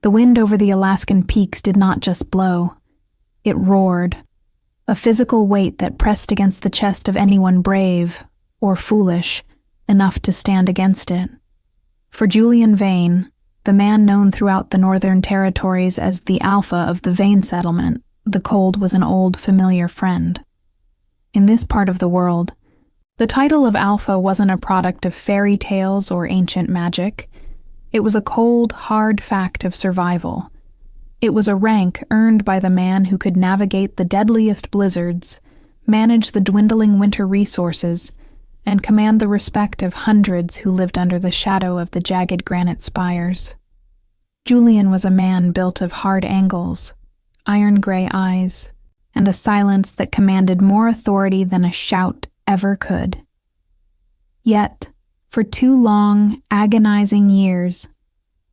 The wind over the Alaskan peaks did not just blow. It roared, a physical weight that pressed against the chest of anyone brave, or foolish, enough to stand against it. For Julian Vane, the man known throughout the Northern Territories as the Alpha of the Vane settlement, the cold was an old, familiar friend. In this part of the world, the title of Alpha wasn't a product of fairy tales or ancient magic. It was a cold, hard fact of survival. It was a rank earned by the man who could navigate the deadliest blizzards, manage the dwindling winter resources, and command the respect of hundreds who lived under the shadow of the jagged granite spires. Julian was a man built of hard angles, iron-gray eyes, and a silence that commanded more authority than a shout ever could. Yet, for 2 long, agonizing years,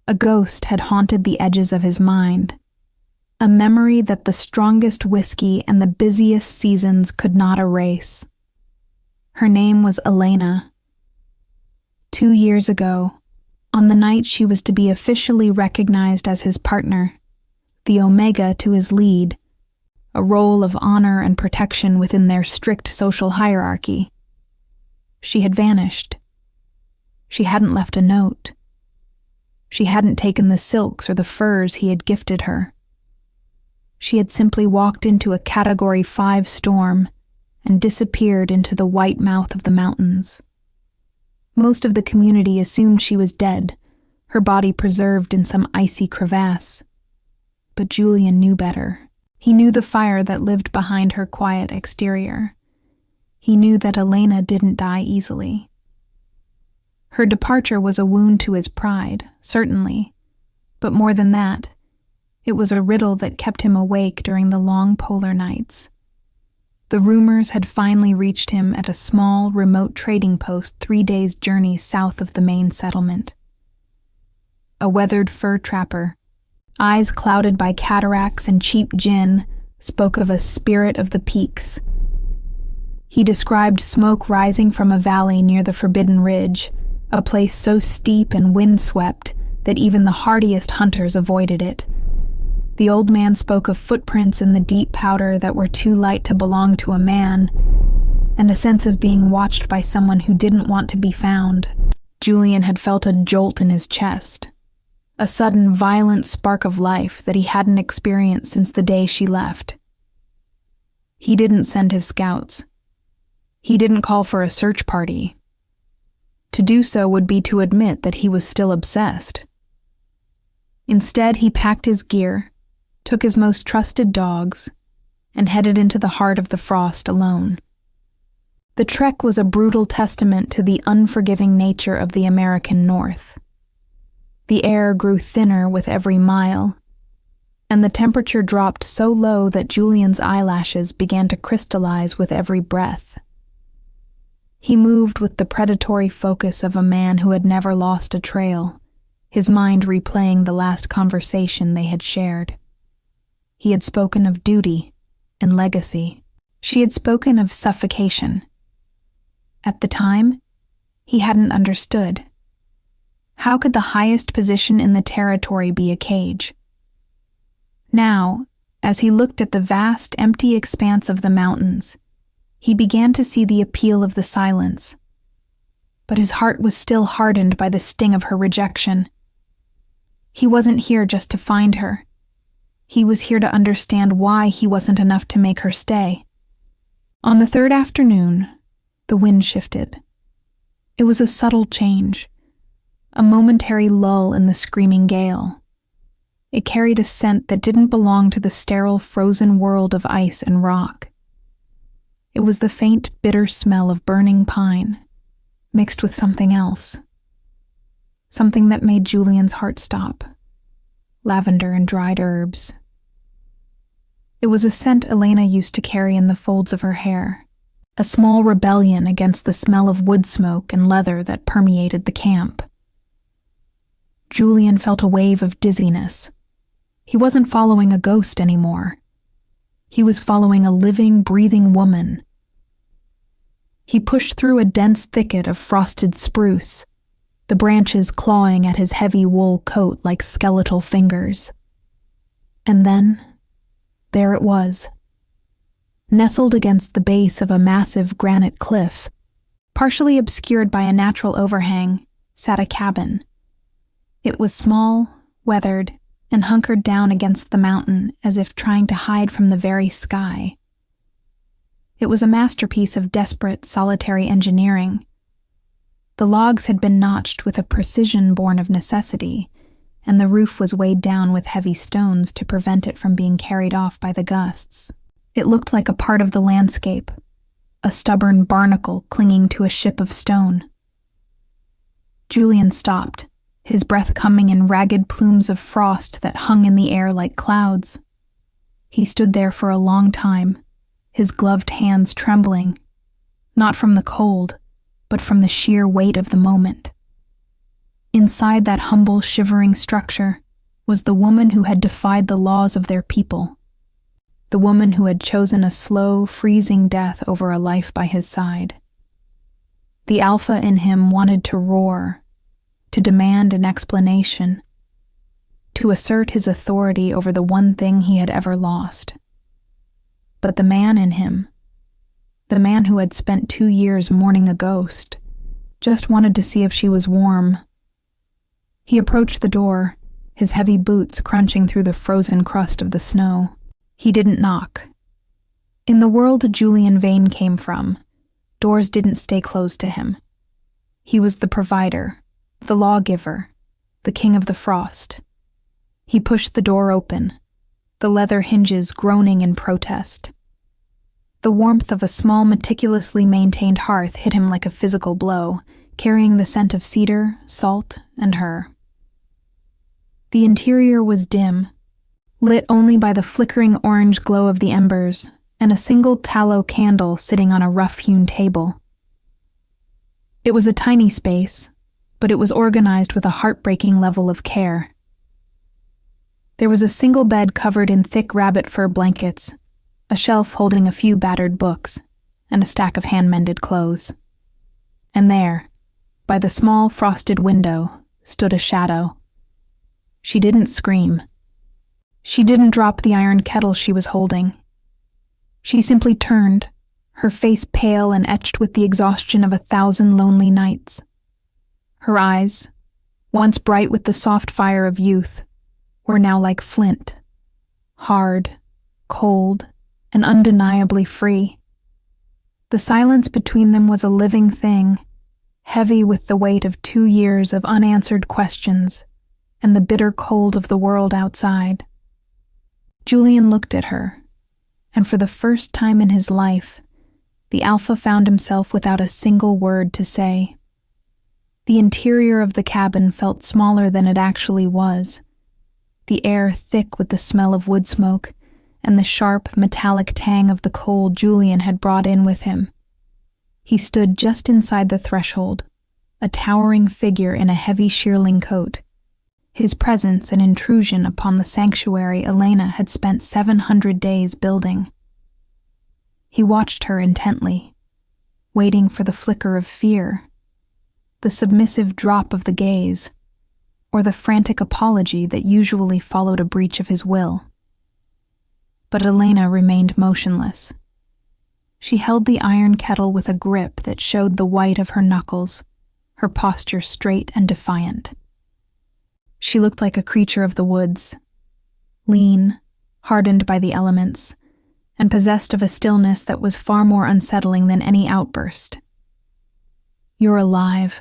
a ghost had haunted the edges of his mind, a memory that the strongest whiskey and the busiest seasons could not erase. Her name was Elena. 2 years ago, on the night she was to be officially recognized as his partner, the Omega to his lead, a role of honor and protection within their strict social hierarchy, she had vanished. She hadn't left a note. She hadn't taken the silks or the furs he had gifted her. She had simply walked into a Category 5 storm and disappeared into the white mouth of the mountains. Most of the community assumed she was dead, her body preserved in some icy crevasse. But Julian knew better. He knew the fire that lived behind her quiet exterior. He knew that Elena didn't die easily. Her departure was a wound to his pride, certainly, but more than that, it was a riddle that kept him awake during the long polar nights. The rumors had finally reached him at a small, remote trading post 3 days' journey south of the main settlement. A weathered fur trapper, eyes clouded by cataracts and cheap gin, spoke of a spirit of the peaks. He described smoke rising from a valley near the Forbidden Ridge, a place so steep and windswept that even the hardiest hunters avoided it. The old man spoke of footprints in the deep powder that were too light to belong to a man, and a sense of being watched by someone who didn't want to be found. Julian had felt a jolt in his chest, a sudden violent spark of life that he hadn't experienced since the day she left. He didn't send his scouts. He didn't call for a search party. To do so would be to admit that he was still obsessed. Instead, he packed his gear, took his most trusted dogs, and headed into the heart of the frost alone. The trek was a brutal testament to the unforgiving nature of the American North. The air grew thinner with every mile, and the temperature dropped so low that Julian's eyelashes began to crystallize with every breath. He moved with the predatory focus of a man who had never lost a trail, his mind replaying the last conversation they had shared. He had spoken of duty and legacy. She had spoken of suffocation. At the time, he hadn't understood. How could the highest position in the territory be a cage? Now, as he looked at the vast, empty expanse of the mountains, he began to see the appeal of the silence. But his heart was still hardened by the sting of her rejection. He wasn't here just to find her. He was here to understand why he wasn't enough to make her stay. On the 3rd afternoon, the wind shifted. It was a subtle change, a momentary lull in the screaming gale. It carried a scent that didn't belong to the sterile, frozen world of ice and rock. It was the faint, bitter smell of burning pine, mixed with something else. Something that made Julian's heart stop. Lavender and dried herbs. It was a scent Elena used to carry in the folds of her hair, a small rebellion against the smell of wood smoke and leather that permeated the camp. Julian felt a wave of dizziness. He wasn't following a ghost anymore. He was following a living, breathing woman. He pushed through a dense thicket of frosted spruce, the branches clawing at his heavy wool coat like skeletal fingers. And then, there it was. Nestled against the base of a massive granite cliff, partially obscured by a natural overhang, sat a cabin. It was small, weathered, and hunkered down against the mountain as if trying to hide from the very sky. It was a masterpiece of desperate, solitary engineering. The logs had been notched with a precision born of necessity, and the roof was weighed down with heavy stones to prevent it from being carried off by the gusts. It looked like a part of the landscape, a stubborn barnacle clinging to a ship of stone. Julian stopped, his breath coming in ragged plumes of frost that hung in the air like clouds. He stood there for a long time, his gloved hands trembling, not from the cold, but from the sheer weight of the moment. Inside that humble, shivering structure was the woman who had defied the laws of their people, the woman who had chosen a slow, freezing death over a life by his side. The alpha in him wanted to roar, to demand an explanation, to assert his authority over the one thing he had ever lost. But the man in him, the man who had spent 2 years mourning a ghost, just wanted to see if she was warm. He approached the door, his heavy boots crunching through the frozen crust of the snow. He didn't knock. In the world Julian Vane came from, doors didn't stay closed to him. He was the provider, the lawgiver, the king of the frost. He pushed the door open, the leather hinges groaning in protest. The warmth of a small, meticulously maintained hearth hit him like a physical blow, carrying the scent of cedar, salt, and her. The interior was dim, lit only by the flickering orange glow of the embers and a single tallow candle sitting on a rough-hewn table. It was a tiny space, but it was organized with a heartbreaking level of care. There was a single bed covered in thick rabbit fur blankets, a shelf holding a few battered books, and a stack of hand-mended clothes. And there, by the small frosted window, stood a shadow. She didn't scream. She didn't drop the iron kettle she was holding. She simply turned, her face pale and etched with the exhaustion of 1,000 lonely nights. Her eyes, once bright with the soft fire of youth, were now like flint, hard, cold, and undeniably free. The silence between them was a living thing, heavy with the weight of 2 years of unanswered questions and the bitter cold of the world outside. Julian looked at her, and for the first time in his life, the alpha found himself without a single word to say. The interior of the cabin felt smaller than it actually was, the air thick with the smell of wood smoke and the sharp, metallic tang of the coal Julian had brought in with him. He stood just inside the threshold, a towering figure in a heavy shearling coat, his presence an intrusion upon the sanctuary Elena had spent 700 days building. He watched her intently, waiting for the flicker of fear, the submissive drop of the gaze, or the frantic apology that usually followed a breach of his will. But Elena remained motionless. She held the iron kettle with a grip that showed the white of her knuckles, her posture straight and defiant. She looked like a creature of the woods, lean, hardened by the elements, and possessed of a stillness that was far more unsettling than any outburst. "You're alive,"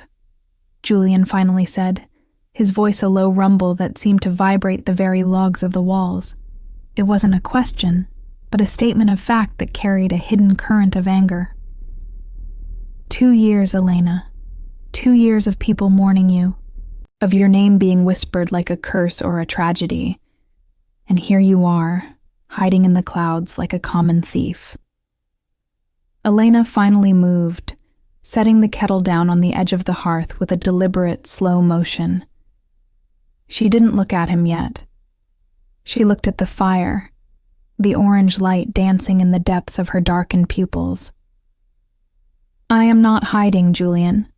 Julian finally said, his voice a low rumble that seemed to vibrate the very logs of the walls. It wasn't a question, but a statement of fact that carried a hidden current of anger. 2 years, Elena. 2 years of people mourning you, of your name being whispered like a curse or a tragedy. And here you are, hiding in the clouds like a common thief. Elena finally moved, setting the kettle down on the edge of the hearth with a deliberate, slow motion. She didn't look at him yet. She looked at the fire, the orange light dancing in the depths of her darkened pupils. "I am not hiding, Julian,"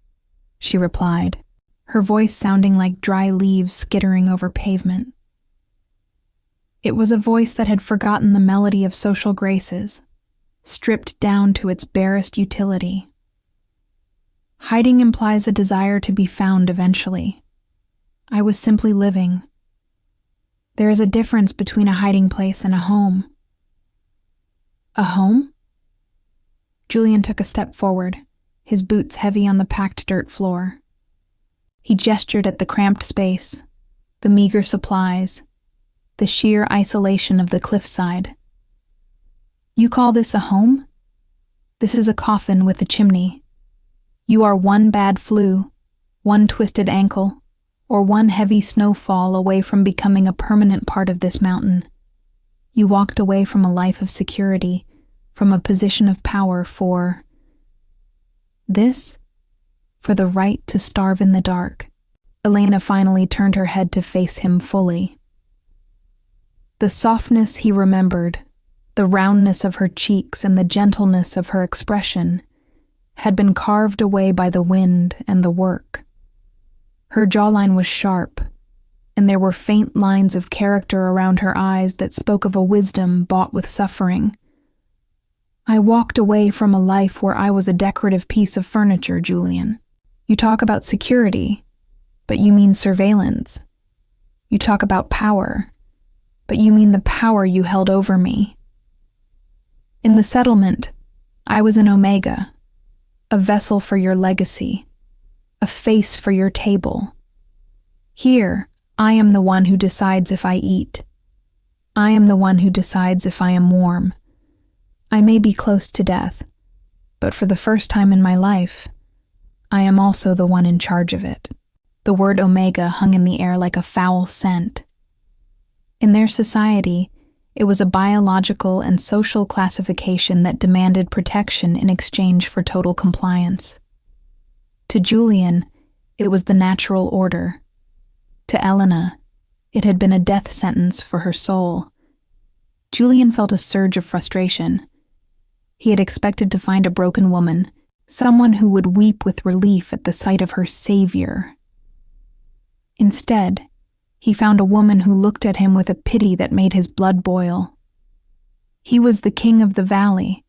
she replied, her voice sounding like dry leaves skittering over pavement. It was a voice that had forgotten the melody of social graces, stripped down to its barest utility. Hiding implies a desire to be found eventually. I was simply living. There is a difference between a hiding place and a home. A home? Julian took a step forward, his boots heavy on the packed dirt floor. He gestured at the cramped space, the meager supplies, the sheer isolation of the cliffside. You call this a home? This is a coffin with a chimney. You are one bad flu, one twisted ankle, or one heavy snowfall away from becoming a permanent part of this mountain. You walked away from a life of security, from a position of power for this? For the right to starve in the dark. Elena finally turned her head to face him fully. The softness he remembered, the roundness of her cheeks and the gentleness of her expression, had been carved away by the wind and the work. Her jawline was sharp, and there were faint lines of character around her eyes that spoke of a wisdom bought with suffering. I walked away from a life where I was a decorative piece of furniture, Julian. You talk about security, but you mean surveillance. You talk about power, but you mean the power you held over me. In the settlement, I was an omega, a vessel for your legacy, a face for your table. Here, I am the one who decides if I eat. I am the one who decides if I am warm. I may be close to death, but for the first time in my life, I am also the one in charge of it. The word omega hung in the air like a foul scent. In their society, it was a biological and social classification that demanded protection in exchange for total compliance. To Julian, it was the natural order. To Elena, it had been a death sentence for her soul. Julian felt a surge of frustration. He had expected to find a broken woman, someone who would weep with relief at the sight of her savior. Instead, he found a woman who looked at him with a pity that made his blood boil. He was the king of the valley,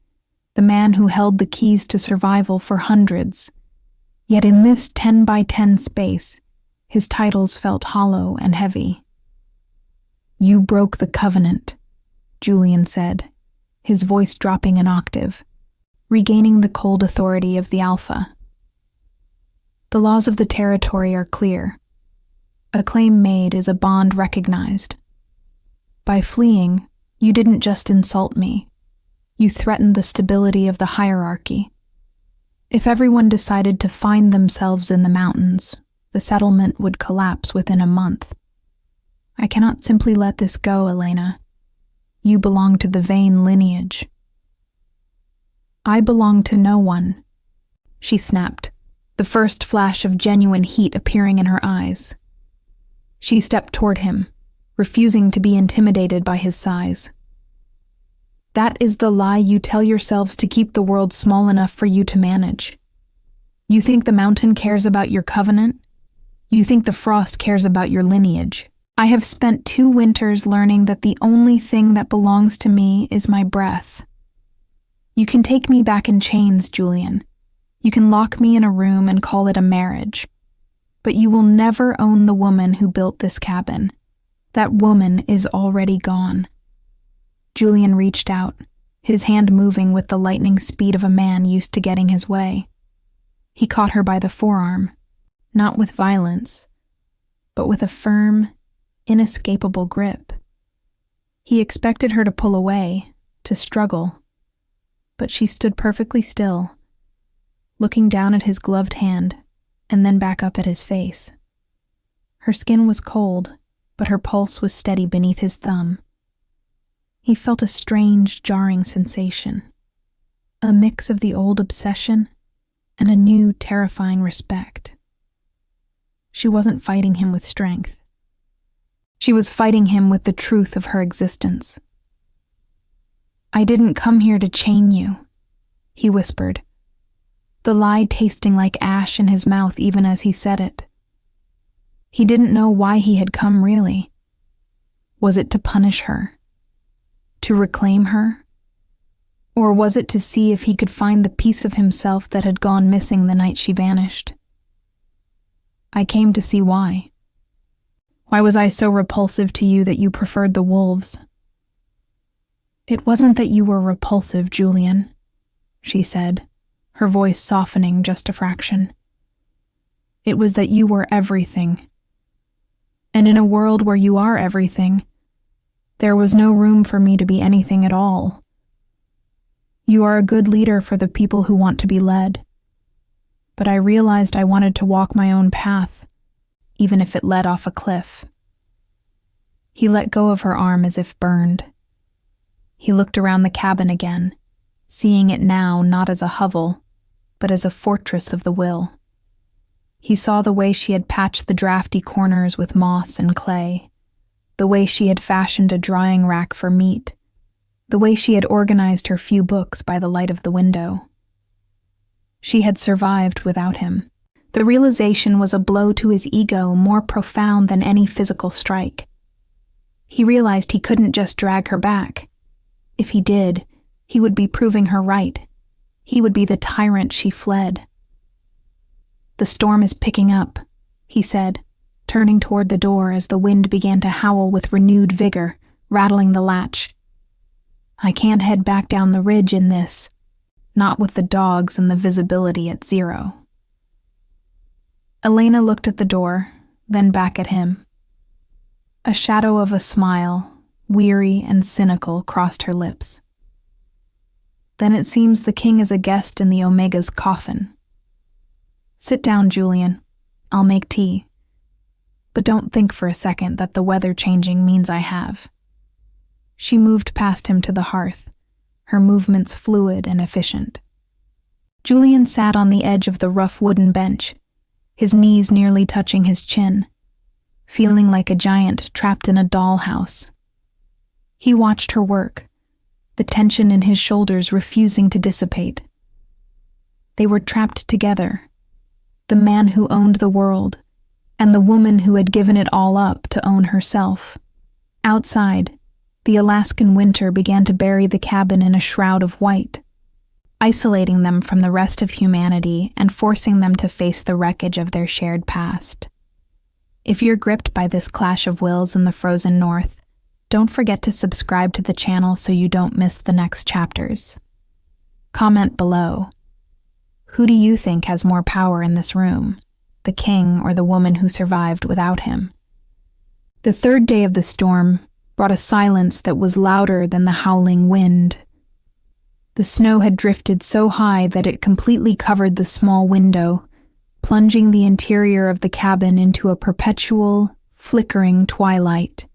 the man who held the keys to survival for hundreds. Yet in this 10 by 10 space, his titles felt hollow and heavy. You broke the covenant, Julian said, his voice dropping an octave, regaining the cold authority of the alpha. The laws of the territory are clear. A claim made is a bond recognized. By fleeing, you didn't just insult me. You threatened the stability of the hierarchy. If everyone decided to find themselves in the mountains, the settlement would collapse within a month. I cannot simply let this go, Elena. You belong to the Vane lineage. I belong to no one, she snapped, the first flash of genuine heat appearing in her eyes. She stepped toward him, refusing to be intimidated by his size. That is the lie you tell yourselves to keep the world small enough for you to manage. You think the mountain cares about your covenant? You think the frost cares about your lineage. I have spent 2 winters learning that the only thing that belongs to me is my breath. You can take me back in chains, Julian. You can lock me in a room and call it a marriage. But you will never own the woman who built this cabin. That woman is already gone. Julian reached out, his hand moving with the lightning speed of a man used to getting his way. He caught her by the forearm, not with violence, but with a firm, inescapable grip. He expected her to pull away, to struggle, but she stood perfectly still, looking down at his gloved hand and then back up at his face. Her skin was cold, but her pulse was steady beneath his thumb. He felt a strange, jarring sensation, a mix of the old obsession and a new, terrifying respect. She wasn't fighting him with strength. She was fighting him with the truth of her existence. I didn't come here to chain you, he whispered, the lie tasting like ash in his mouth even as he said it. He didn't know why he had come really. Was it to punish her? To reclaim her? Or was it to see if he could find the piece of himself that had gone missing the night she vanished? I came to see why. Why was I so repulsive to you that you preferred the wolves? It wasn't that you were repulsive, Julian, she said, her voice softening just a fraction. It was that you were everything. And in a world where you are everything, there was no room for me to be anything at all. You are a good leader for the people who want to be led. But I realized I wanted to walk my own path, even if it led off a cliff. He let go of her arm as if burned. He looked around the cabin again, seeing it now not as a hovel, but as a fortress of the will. He saw the way she had patched the drafty corners with moss and clay, the way she had fashioned a drying rack for meat, the way she had organized her few books by the light of the window. She had survived without him. The realization was a blow to his ego more profound than any physical strike. He realized he couldn't just drag her back. If he did, he would be proving her right. He would be the tyrant she fled. The storm is picking up, he said, turning toward the door as the wind began to howl with renewed vigor, rattling the latch. I can't head back down the ridge in this, not with the dogs and the visibility at 0. Elena looked at the door, then back at him. A shadow of a smile, weary and cynical, crossed her lips. Then it seems the king is a guest in the Omega's coffin. Sit down, Julian. I'll make tea. But don't think for a second that the weather changing means I have. She moved past him to the hearth, her movements fluid and efficient. Julian sat on the edge of the rough wooden bench, his knees nearly touching his chin, feeling like a giant trapped in a dollhouse. He watched her work, the tension in his shoulders refusing to dissipate. They were trapped together, the man who owned the world, and the woman who had given it all up to own herself. Outside, the Alaskan winter began to bury the cabin in a shroud of white, isolating them from the rest of humanity and forcing them to face the wreckage of their shared past. If you're gripped by this clash of wills in the frozen north, don't forget to subscribe to the channel so you don't miss the next chapters. Comment below. Who do you think has more power in this room, the king or the woman who survived without him? The third day of the storm brought a silence that was louder than the howling wind. The snow had drifted so high that it completely covered the small window, plunging the interior of the cabin into a perpetual, flickering twilight.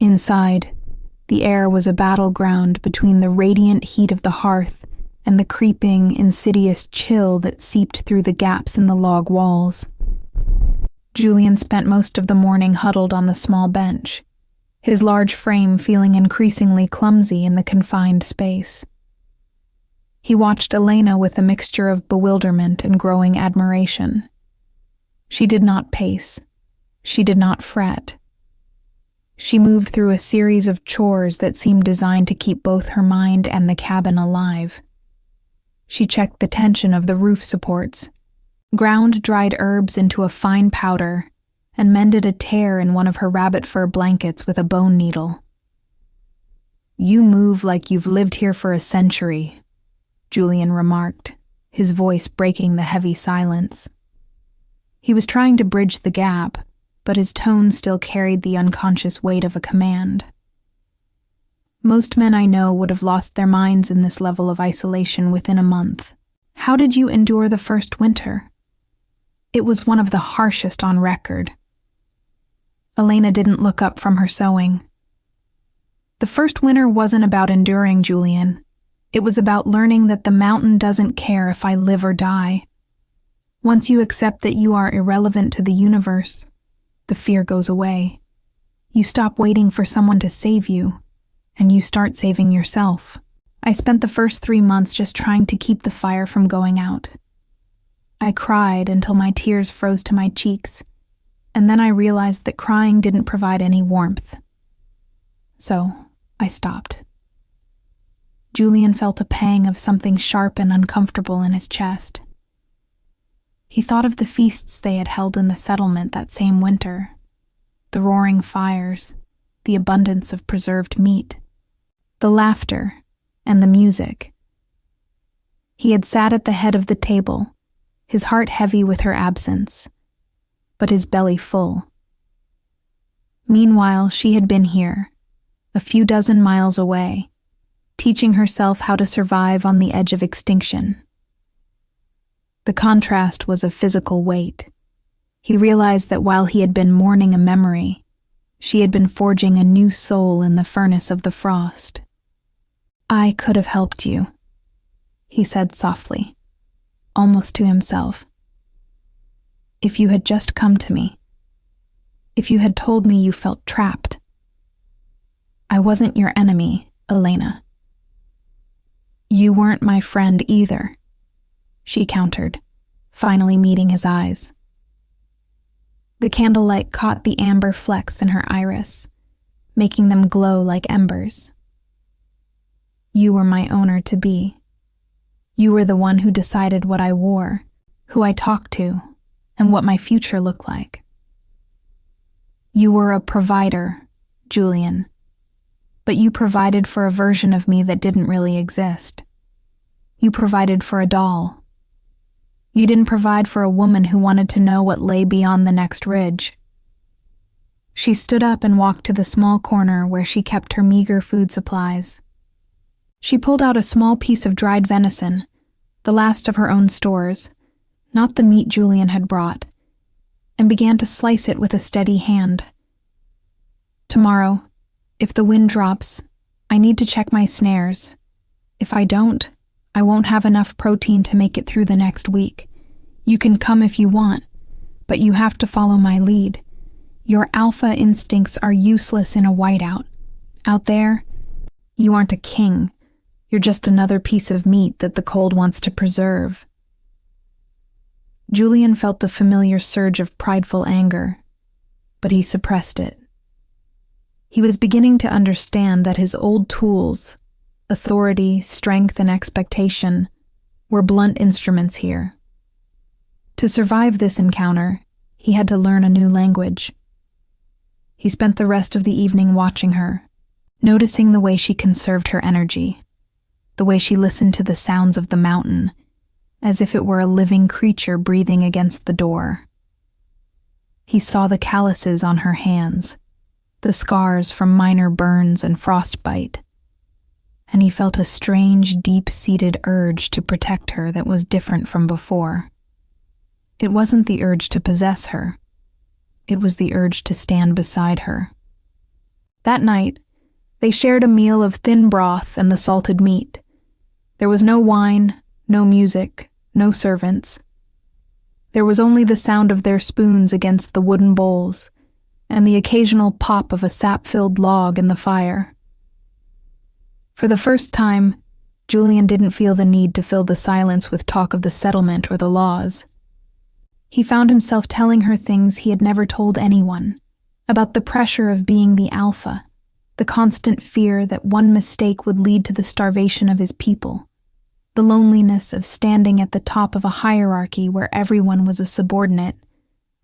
Inside, the air was a battleground between the radiant heat of the hearth and the creeping, insidious chill that seeped through the gaps in the log walls. Julian spent most of the morning huddled on the small bench, his large frame feeling increasingly clumsy in the confined space. He watched Elena with a mixture of bewilderment and growing admiration. She did not pace. She did not fret. She moved through a series of chores that seemed designed to keep both her mind and the cabin alive. She checked the tension of the roof supports, ground dried herbs into a fine powder, and mended a tear in one of her rabbit fur blankets with a bone needle. "You move like you've lived here for a century," Julian remarked, his voice breaking the heavy silence. He was trying to bridge the gap, but his tone still carried the unconscious weight of a command. Most men I know would have lost their minds in this level of isolation within a month. How did you endure the first winter? It was one of the harshest on record. Elena didn't look up from her sewing. The first winter wasn't about enduring, Julian. It was about learning that the mountain doesn't care if I live or die. Once you accept that you are irrelevant to the universe, the fear goes away. You stop waiting for someone to save you, and you start saving yourself. I spent the first 3 months just trying to keep the fire from going out. I cried until my tears froze to my cheeks, and then I realized that crying didn't provide any warmth. So, I stopped. Julian felt a pang of something sharp and uncomfortable in his chest. He thought of the feasts they had held in the settlement that same winter, the roaring fires, the abundance of preserved meat, the laughter, and the music. He had sat at the head of the table, his heart heavy with her absence, but his belly full. Meanwhile, she had been here, a few dozen miles away, teaching herself how to survive on the edge of extinction. The contrast was of physical weight. He realized that while he had been mourning a memory, she had been forging a new soul in the furnace of the frost. "I could have helped you," he said softly, almost to himself. "If you had just come to me. If you had told me you felt trapped. I wasn't your enemy, Elena." "You weren't my friend either," she countered, finally meeting his eyes. The candlelight caught the amber flecks in her iris, making them glow like embers. "You were my owner-to-be. You were the one who decided what I wore, who I talked to, and what my future looked like. You were a provider, Julian, but you provided for a version of me that didn't really exist. You provided for a doll. You didn't provide for a woman who wanted to know what lay beyond the next ridge." She stood up and walked to the small corner where she kept her meager food supplies. She pulled out a small piece of dried venison, the last of her own stores, not the meat Julian had brought, and began to slice it with a steady hand. "Tomorrow, if the wind drops, I need to check my snares. If I don't, I won't have enough protein to make it through the next week. You can come if you want, but you have to follow my lead. Your alpha instincts are useless in a whiteout. Out there, you aren't a king. You're just another piece of meat that the cold wants to preserve." Julian felt the familiar surge of prideful anger, but he suppressed it. He was beginning to understand that his old tools, authority, strength, and expectation, were blunt instruments here. To survive this encounter, he had to learn a new language. He spent the rest of the evening watching her, noticing the way she conserved her energy, the way she listened to the sounds of the mountain, as if it were a living creature breathing against the door. He saw the calluses on her hands, the scars from minor burns and frostbite, and he felt a strange, deep-seated urge to protect her that was different from before. It wasn't the urge to possess her. It was the urge to stand beside her. That night, they shared a meal of thin broth and the salted meat. There was no wine, no music, no servants. There was only the sound of their spoons against the wooden bowls, and the occasional pop of a sap-filled log in the fire. For the first time, Julian didn't feel the need to fill the silence with talk of the settlement or the laws. He found himself telling her things he had never told anyone, about the pressure of being the alpha, the constant fear that one mistake would lead to the starvation of his people, the loneliness of standing at the top of a hierarchy where everyone was a subordinate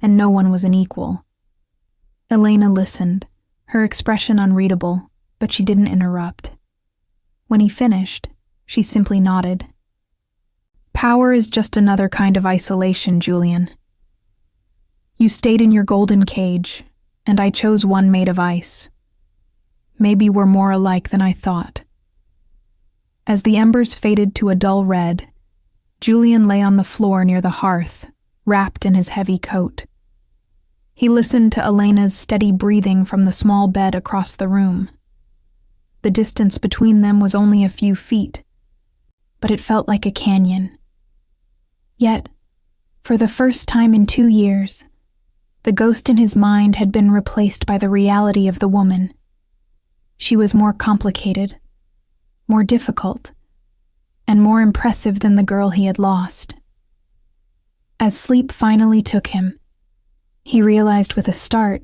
and no one was an equal. Elena listened, her expression unreadable, but she didn't interrupt. When he finished, she simply nodded. "Power is just another kind of isolation, Julian. You stayed in your golden cage, and I chose one made of ice. Maybe we're more alike than I thought." As the embers faded to a dull red, Julian lay on the floor near the hearth, wrapped in his heavy coat. He listened to Elena's steady breathing from the small bed across the room. The distance between them was only a few feet, but it felt like a canyon. Yet, for the first time in 2 years, the ghost in his mind had been replaced by the reality of the woman. She was more complicated, more difficult, and more impressive than the girl he had lost. As sleep finally took him, He realized with a start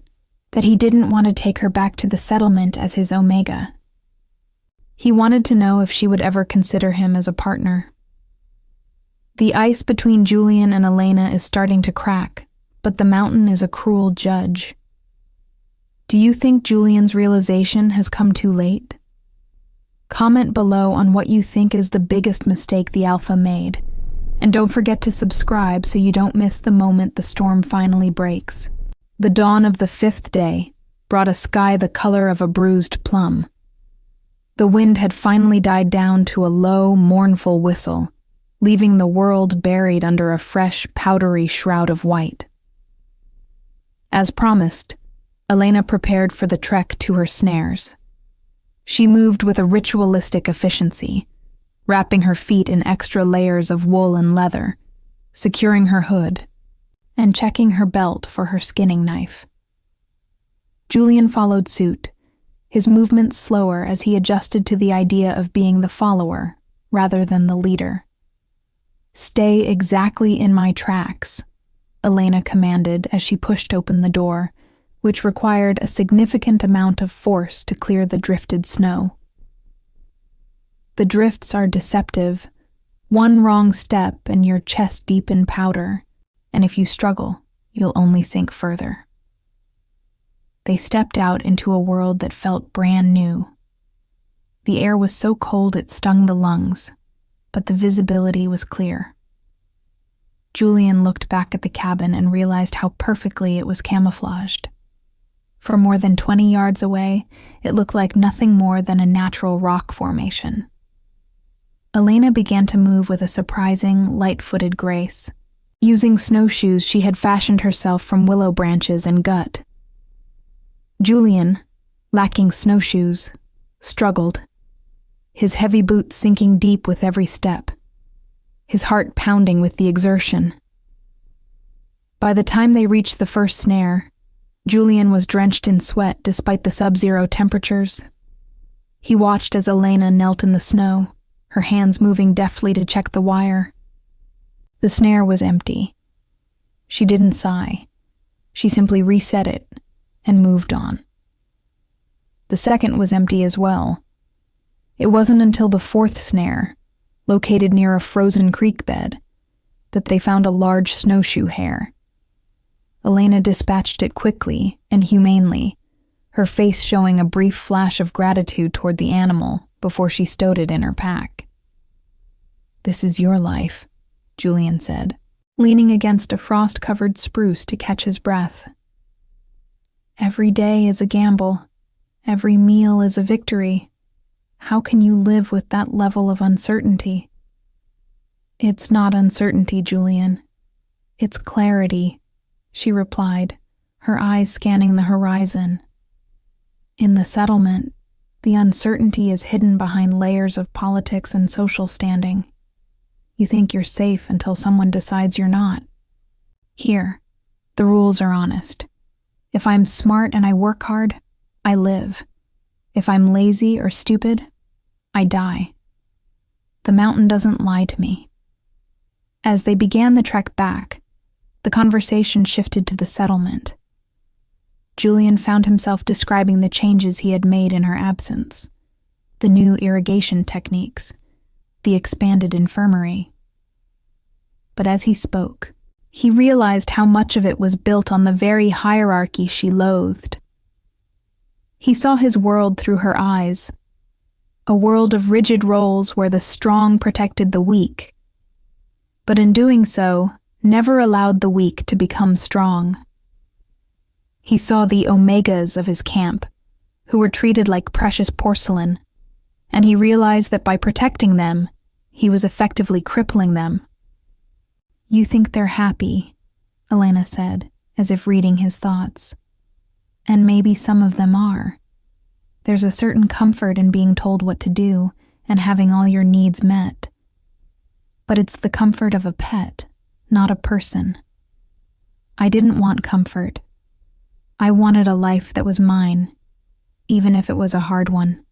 that he didn't want to take her back to the settlement as his Omega. He wanted to know if she would ever consider him as a partner. The ice between Julian and Elena is starting to crack, but the mountain is a cruel judge. Do you think Julian's realization has come too late? Comment below on what you think is the biggest mistake the Alpha made, and don't forget to subscribe so you don't miss the moment the storm finally breaks. The dawn of the 5th day brought a sky the color of a bruised plum. The wind had finally died down to a low, mournful whistle, leaving the world buried under a fresh, powdery shroud of white. As promised, Elena prepared for the trek to her snares. She moved with a ritualistic efficiency, wrapping her feet in extra layers of wool and leather, securing her hood, and checking her belt for her skinning knife. Julian followed suit, his movements slower as he adjusted to the idea of being the follower rather than the leader. "Stay exactly in my tracks," Elena commanded as she pushed open the door, which required a significant amount of force to clear the drifted snow. The drifts are deceptive. One wrong step and you're chest deep in powder, and if you struggle, you'll only sink further. They stepped out into a world that felt brand new. The air was so cold it stung the lungs, but the visibility was clear. Julian looked back at the cabin and realized how perfectly it was camouflaged. For more than 20 yards away, it looked like nothing more than a natural rock formation. Elena began to move with a surprising, light-footed grace. Using snowshoes she had fashioned herself from willow branches and gut. Julian, lacking snowshoes, struggled, his heavy boots sinking deep with every step, his heart pounding with the exertion. By the time they reached the first snare, Julian was drenched in sweat despite the sub-zero temperatures. He watched as Elena knelt in the snow, her hands moving deftly to check the wire. The snare was empty. She didn't sigh. She simply reset it and moved on. The second was empty as well. It wasn't until the 4th snare, located near a frozen creek bed, that they found a large snowshoe hare. Elena dispatched it quickly and humanely, her face showing a brief flash of gratitude toward the animal before she stowed it in her pack. "This is your life," Julian said, leaning against a frost-covered spruce to catch his breath. "Every day is a gamble. Every meal is a victory. How can you live with that level of uncertainty?" "It's not uncertainty, Julian. It's clarity," she replied, her eyes scanning the horizon. "In the settlement, the uncertainty is hidden behind layers of politics and social standing. You think you're safe until someone decides you're not. Here, the rules are honest. If I'm smart and I work hard, I live. If I'm lazy or stupid, I die. The mountain doesn't lie to me." As they began the trek back, the conversation shifted to the settlement. Julian found himself describing the changes he had made in her absence, the new irrigation techniques, the expanded infirmary. But as he spoke, he realized how much of it was built on the very hierarchy she loathed. He saw his world through her eyes, a world of rigid roles where the strong protected the weak, but in doing so, never allowed the weak to become strong. He saw the Omegas of his camp, who were treated like precious porcelain, and he realized that by protecting them, he was effectively crippling them. "You think they're happy," Elena said, as if reading his thoughts. "And maybe some of them are. There's a certain comfort in being told what to do and having all your needs met. But it's the comfort of a pet, not a person. I didn't want comfort. I wanted a life that was mine, even if it was a hard one."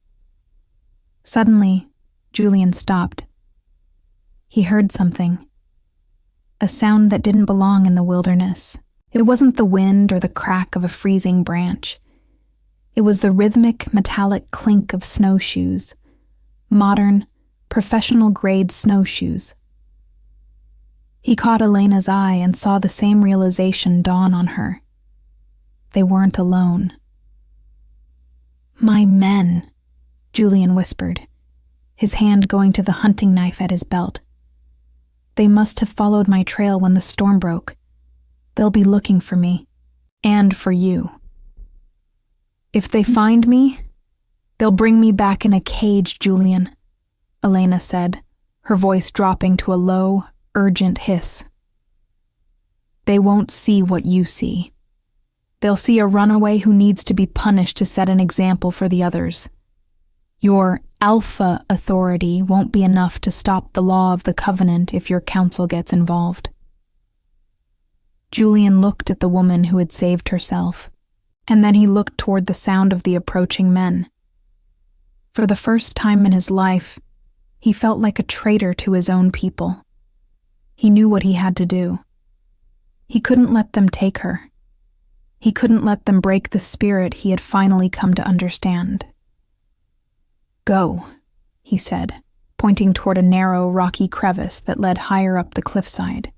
Suddenly, Julian stopped. He heard something. A sound that didn't belong in the wilderness. It wasn't the wind or the crack of a freezing branch. It was the rhythmic, metallic clink of snowshoes. Modern, professional-grade snowshoes. He caught Elena's eye and saw the same realization dawn on her. They weren't alone. "My men," Julian whispered, his hand going to the hunting knife at his belt. "They must have followed my trail when the storm broke. They'll be looking for me, and for you. If they find me, they'll bring me back in a cage, Julian," Elena said, her voice dropping to a low, urgent hiss. "They won't see what you see. They'll see a runaway who needs to be punished to set an example for the others. Your alpha authority won't be enough to stop the law of the Covenant if your council gets involved." Julian looked at the woman who had saved herself, and then he looked toward the sound of the approaching men. For the first time in his life, he felt like a traitor to his own people. He knew what he had to do. He couldn't let them take her. He couldn't let them break the spirit he had finally come to understand. "Go," he said, pointing toward a narrow, rocky crevice that led higher up the cliffside.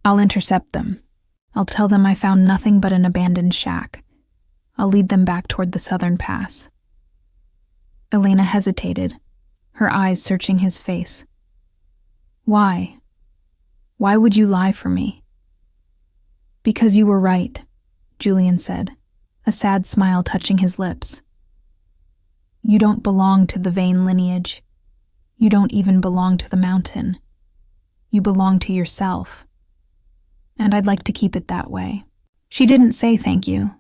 "I'll intercept them. I'll tell them I found nothing but an abandoned shack. I'll lead them back toward the southern pass." Elena hesitated, her eyes searching his face. "Why? Why would you lie for me?" "Because you were right," Julian said, a sad smile touching his lips. "You don't belong to the Vane lineage. You don't even belong to the mountain. You belong to yourself. And I'd like to keep it that way." She didn't say thank you.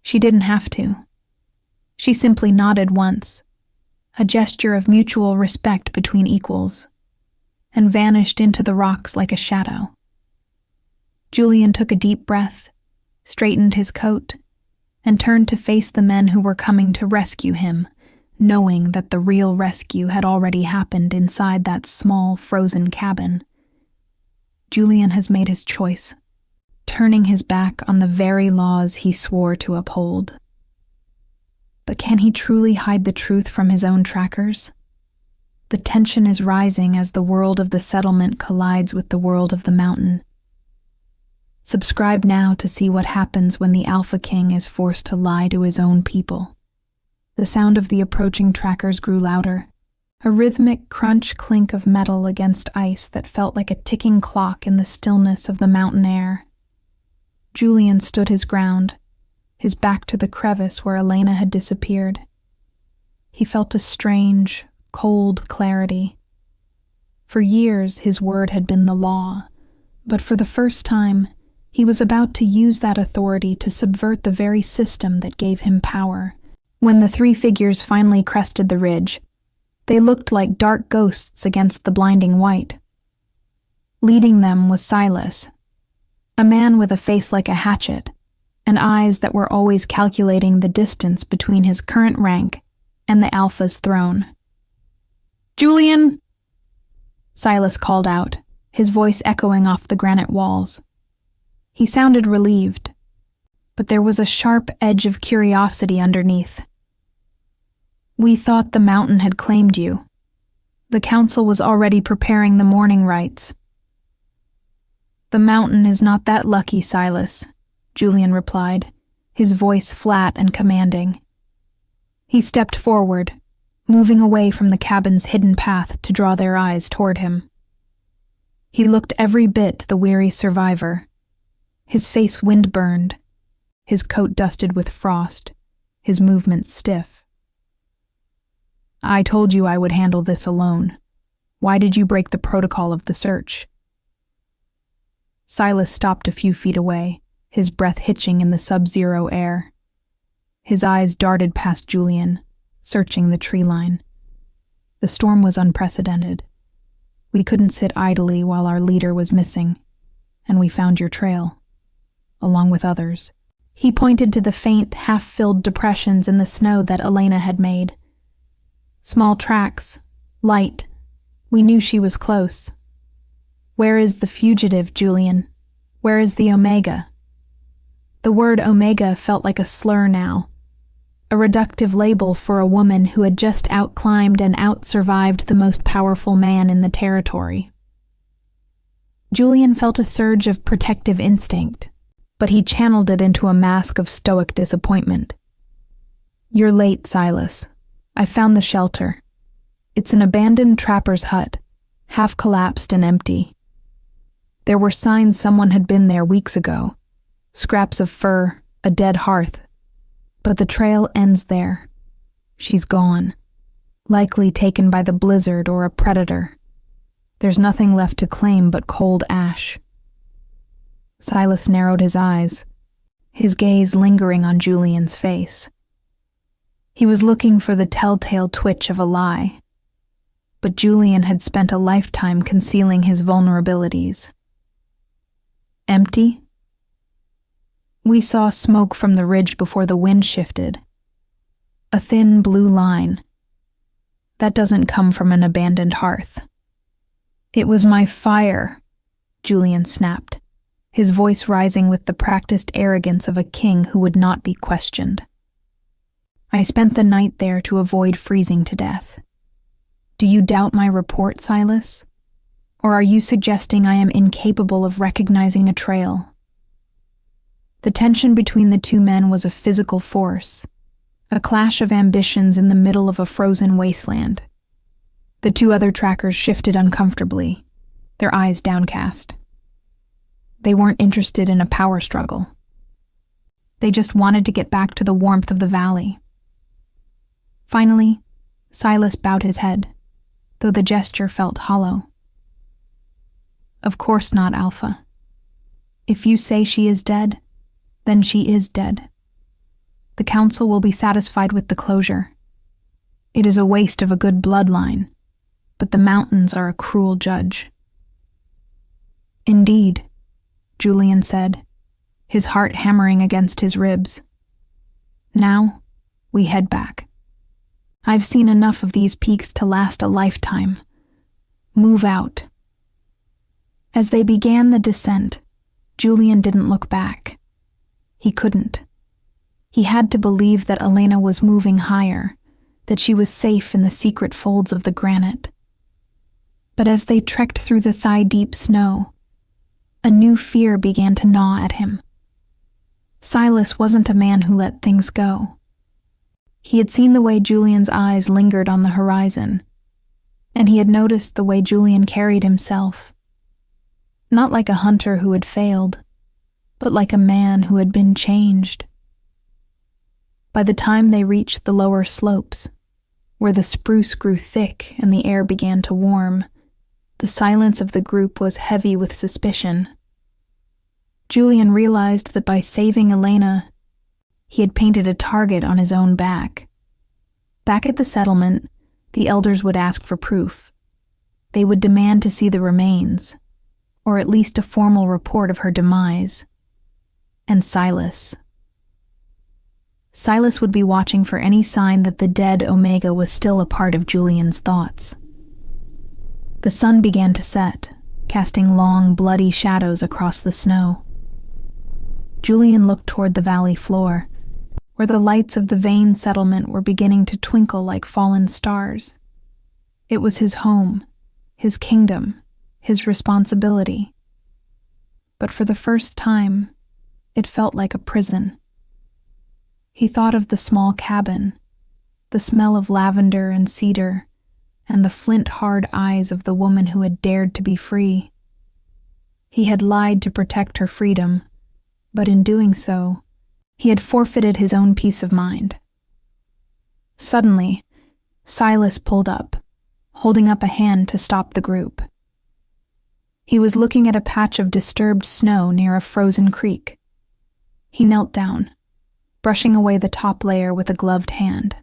She didn't have to. She simply nodded once, a gesture of mutual respect between equals, and vanished into the rocks like a shadow. Julian took a deep breath, straightened his coat, and turned to face the men who were coming to rescue him, knowing that the real rescue had already happened inside that small, frozen cabin. Julian has made his choice, turning his back on the very laws he swore to uphold. But can he truly hide the truth from his own trackers? The tension is rising as the world of the settlement collides with the world of the mountain. Subscribe now to see what happens when the Alpha King is forced to lie to his own people. The sound of the approaching trackers grew louder, a rhythmic crunch-clink of metal against ice that felt like a ticking clock in the stillness of the mountain air. Julian stood his ground, his back to the crevice where Elena had disappeared. He felt a strange, cold clarity. For years, his word had been the law, but for the first time, he was about to use that authority to subvert the very system that gave him power. When the three figures finally crested the ridge, they looked like dark ghosts against the blinding white. Leading them was Silas, a man with a face like a hatchet, and eyes that were always calculating the distance between his current rank and the Alpha's throne. "Julian!" Silas called out, his voice echoing off the granite walls. He sounded relieved, but there was a sharp edge of curiosity underneath. "We thought the mountain had claimed you. The council was already preparing the mourning rites." "The mountain is not that lucky, Silas," Julian replied, his voice flat and commanding. He stepped forward, moving away from the cabin's hidden path to draw their eyes toward him. He looked every bit the weary survivor, his face wind-burned, his coat dusted with frost, his movements stiff. "I told you I would handle this alone. Why did you break the protocol of the search?" Silas stopped a few feet away, his breath hitching in the sub-zero air. His eyes darted past Julian, searching the tree line. The storm was unprecedented. We couldn't sit idly while our leader was missing, and we found your trail, along with others. He pointed to the faint, half-filled depressions in the snow that Elena had made. Small tracks, light. We knew she was close. "Where is the fugitive, Julian? Where is the Omega?" The word Omega felt like a slur now, a reductive label for a woman who had just outclimbed and outsurvived the most powerful man in the territory. Julian felt a surge of protective instinct, but he channeled it into a mask of stoic disappointment. "You're late, Silas. I found the shelter. It's an abandoned trapper's hut, half collapsed and empty. There were signs someone had been there weeks ago, scraps of fur, a dead hearth. But the trail ends there. She's gone, likely taken by the blizzard or a predator. There's nothing left to claim but cold ash." Silas narrowed his eyes, his gaze lingering on Julian's face. He was looking for the telltale twitch of a lie, but Julian had spent a lifetime concealing his vulnerabilities. "Empty?" "We saw smoke from the ridge before the wind shifted. A thin blue line. That doesn't come from an abandoned hearth." "It was my fire," Julian snapped, his voice rising with the practiced arrogance of a king who would not be questioned. "I spent the night there to avoid freezing to death. Do you doubt my report, Silas? Or are you suggesting I am incapable of recognizing a trail?" The tension between the two men was a physical force, a clash of ambitions in the middle of a frozen wasteland. The two other trackers shifted uncomfortably, their eyes downcast. They weren't interested in a power struggle. They just wanted to get back to the warmth of the valley. Finally, Silas bowed his head, though the gesture felt hollow. "Of course not, Alpha. If you say she is dead, then she is dead. The council will be satisfied with the closure. It is a waste of a good bloodline, but the mountains are a cruel judge." "Indeed," Julian said, his heart hammering against his ribs. "Now, we head back. I've seen enough of these peaks to last a lifetime. Move out." As they began the descent, Julian didn't look back. He couldn't. He had to believe that Elena was moving higher, that she was safe in the secret folds of the granite. But as they trekked through the thigh-deep snow, a new fear began to gnaw at him. Silas wasn't a man who let things go. He had seen the way Julian's eyes lingered on the horizon, and he had noticed the way Julian carried himself. Not like a hunter who had failed, but like a man who had been changed. By the time they reached the lower slopes, where the spruce grew thick and the air began to warm, the silence of the group was heavy with suspicion. Julian realized that by saving Elena, he had painted a target on his own back. Back at the settlement, the elders would ask for proof. They would demand to see the remains, or at least a formal report of her demise. And Silas would be watching for any sign that the dead Omega was still a part of Julian's thoughts. The sun began to set, casting long, bloody shadows across the snow. Julian looked toward the valley floor, where the lights of the Vane settlement were beginning to twinkle like fallen stars. It was his home, his kingdom, his responsibility. But for the first time, it felt like a prison. He thought of the small cabin, the smell of lavender and cedar, and the flint-hard eyes of the woman who had dared to be free. He had lied to protect her freedom, but in doing so, he had forfeited his own peace of mind. Suddenly, Silas pulled up, holding up a hand to stop the group. He was looking at a patch of disturbed snow near a frozen creek. He knelt down, brushing away the top layer with a gloved hand.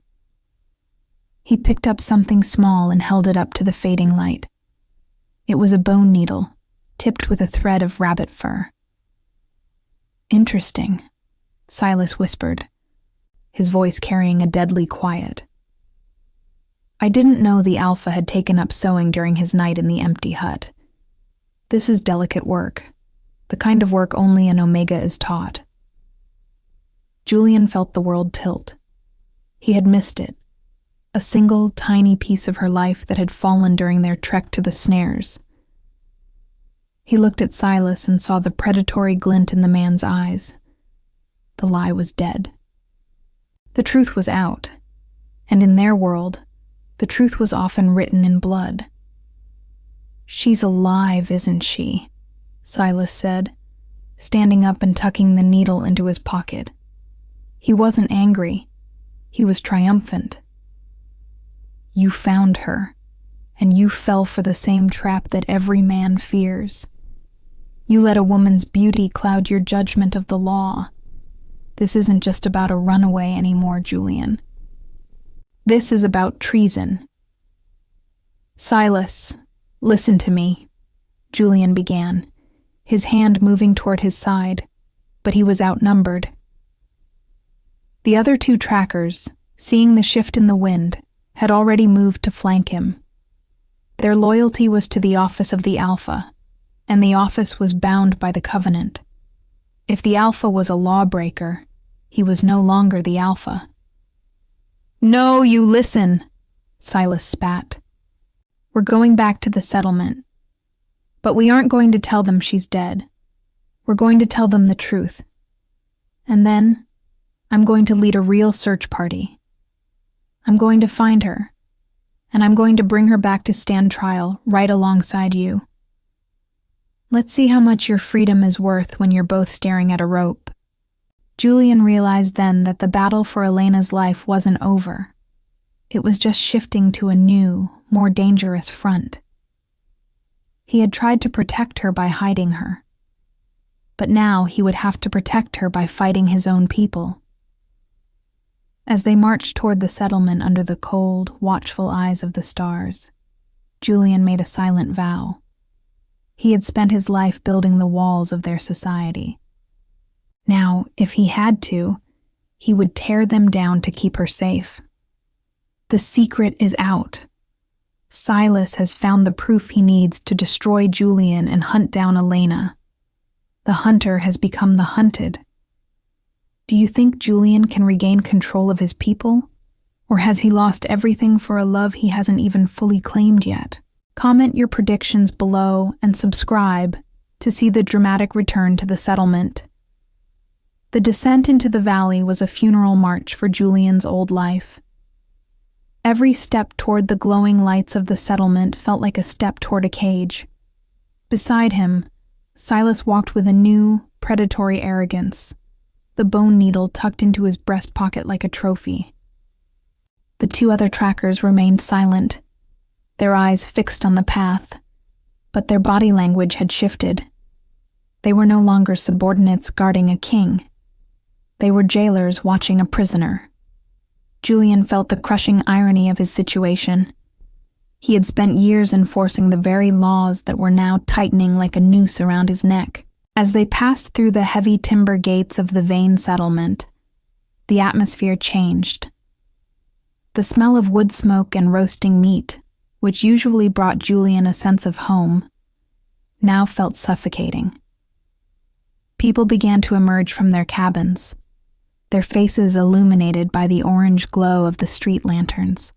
He picked up something small and held it up to the fading light. It was a bone needle, tipped with a thread of rabbit fur. "Interesting," Silas whispered, his voice carrying a deadly quiet. "I didn't know the Alpha had taken up sewing during his night in the empty hut. This is delicate work, the kind of work only an Omega is taught. Julian felt the world tilt. He had missed it. A single, tiny piece of her life that had fallen during their trek to the snares. He looked at Silas and saw the predatory glint in the man's eyes. The lie was dead. The truth was out, and in their world, the truth was often written in blood. "She's alive, isn't she?" Silas said, standing up and tucking the needle into his pocket. He wasn't angry. He was triumphant. "You found her, and you fell for the same trap that every man fears. You let a woman's beauty cloud your judgment of the law. This isn't just about a runaway anymore, Julian. This is about treason." "Silas, listen to me," Julian began, his hand moving toward his side, but he was outnumbered. The other two trackers, seeing the shift in the wind, had already moved to flank him. Their loyalty was to the office of the Alpha, and the office was bound by the Covenant. If the Alpha was a lawbreaker, he was no longer the Alpha. "No, you listen," Silas spat. "We're going back to the settlement. But we aren't going to tell them she's dead. We're going to tell them the truth. And then, I'm going to lead a real search party. I'm going to find her, and I'm going to bring her back to stand trial right alongside you. Let's see how much your freedom is worth when you're both staring at a rope." Julian realized then that the battle for Elena's life wasn't over. It was just shifting to a new, more dangerous front. He had tried to protect her by hiding her. But now he would have to protect her by fighting his own people. As they marched toward the settlement under the cold, watchful eyes of the stars, Julian made a silent vow. He had spent his life building the walls of their society. Now, if he had to, he would tear them down to keep her safe. The secret is out. Silas has found the proof he needs to destroy Julian and hunt down Elena. The hunter has become the hunted. Do you think Julian can regain control of his people? Or has he lost everything for a love he hasn't even fully claimed yet? Comment your predictions below and subscribe to see the dramatic return to the settlement. The descent into the valley was a funeral march for Julian's old life. Every step toward the glowing lights of the settlement felt like a step toward a cage. Beside him, Silas walked with a new, predatory arrogance, the bone needle tucked into his breast pocket like a trophy. The two other trackers remained silent, their eyes fixed on the path, but their body language had shifted. They were no longer subordinates guarding a king. They were jailers watching a prisoner. Julian felt the crushing irony of his situation. He had spent years enforcing the very laws that were now tightening like a noose around his neck. As they passed through the heavy timber gates of the Vane settlement, the atmosphere changed. The smell of wood smoke and roasting meat, which usually brought Julian a sense of home, now felt suffocating. People began to emerge from their cabins, their faces illuminated by the orange glow of the street lanterns.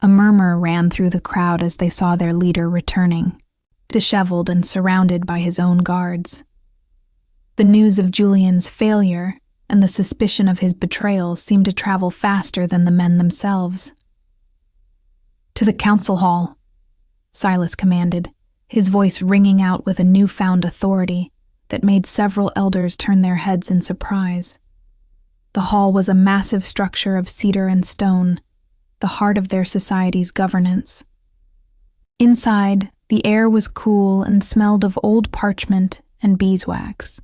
A murmur ran through the crowd as they saw their leader returning, disheveled and surrounded by his own guards. The news of Julian's failure and the suspicion of his betrayal seemed to travel faster than the men themselves. "To the council hall," Silas commanded, his voice ringing out with a newfound authority that made several elders turn their heads in surprise. The hall was a massive structure of cedar and stone, the heart of their society's governance. Inside, the air was cool and smelled of old parchment and beeswax.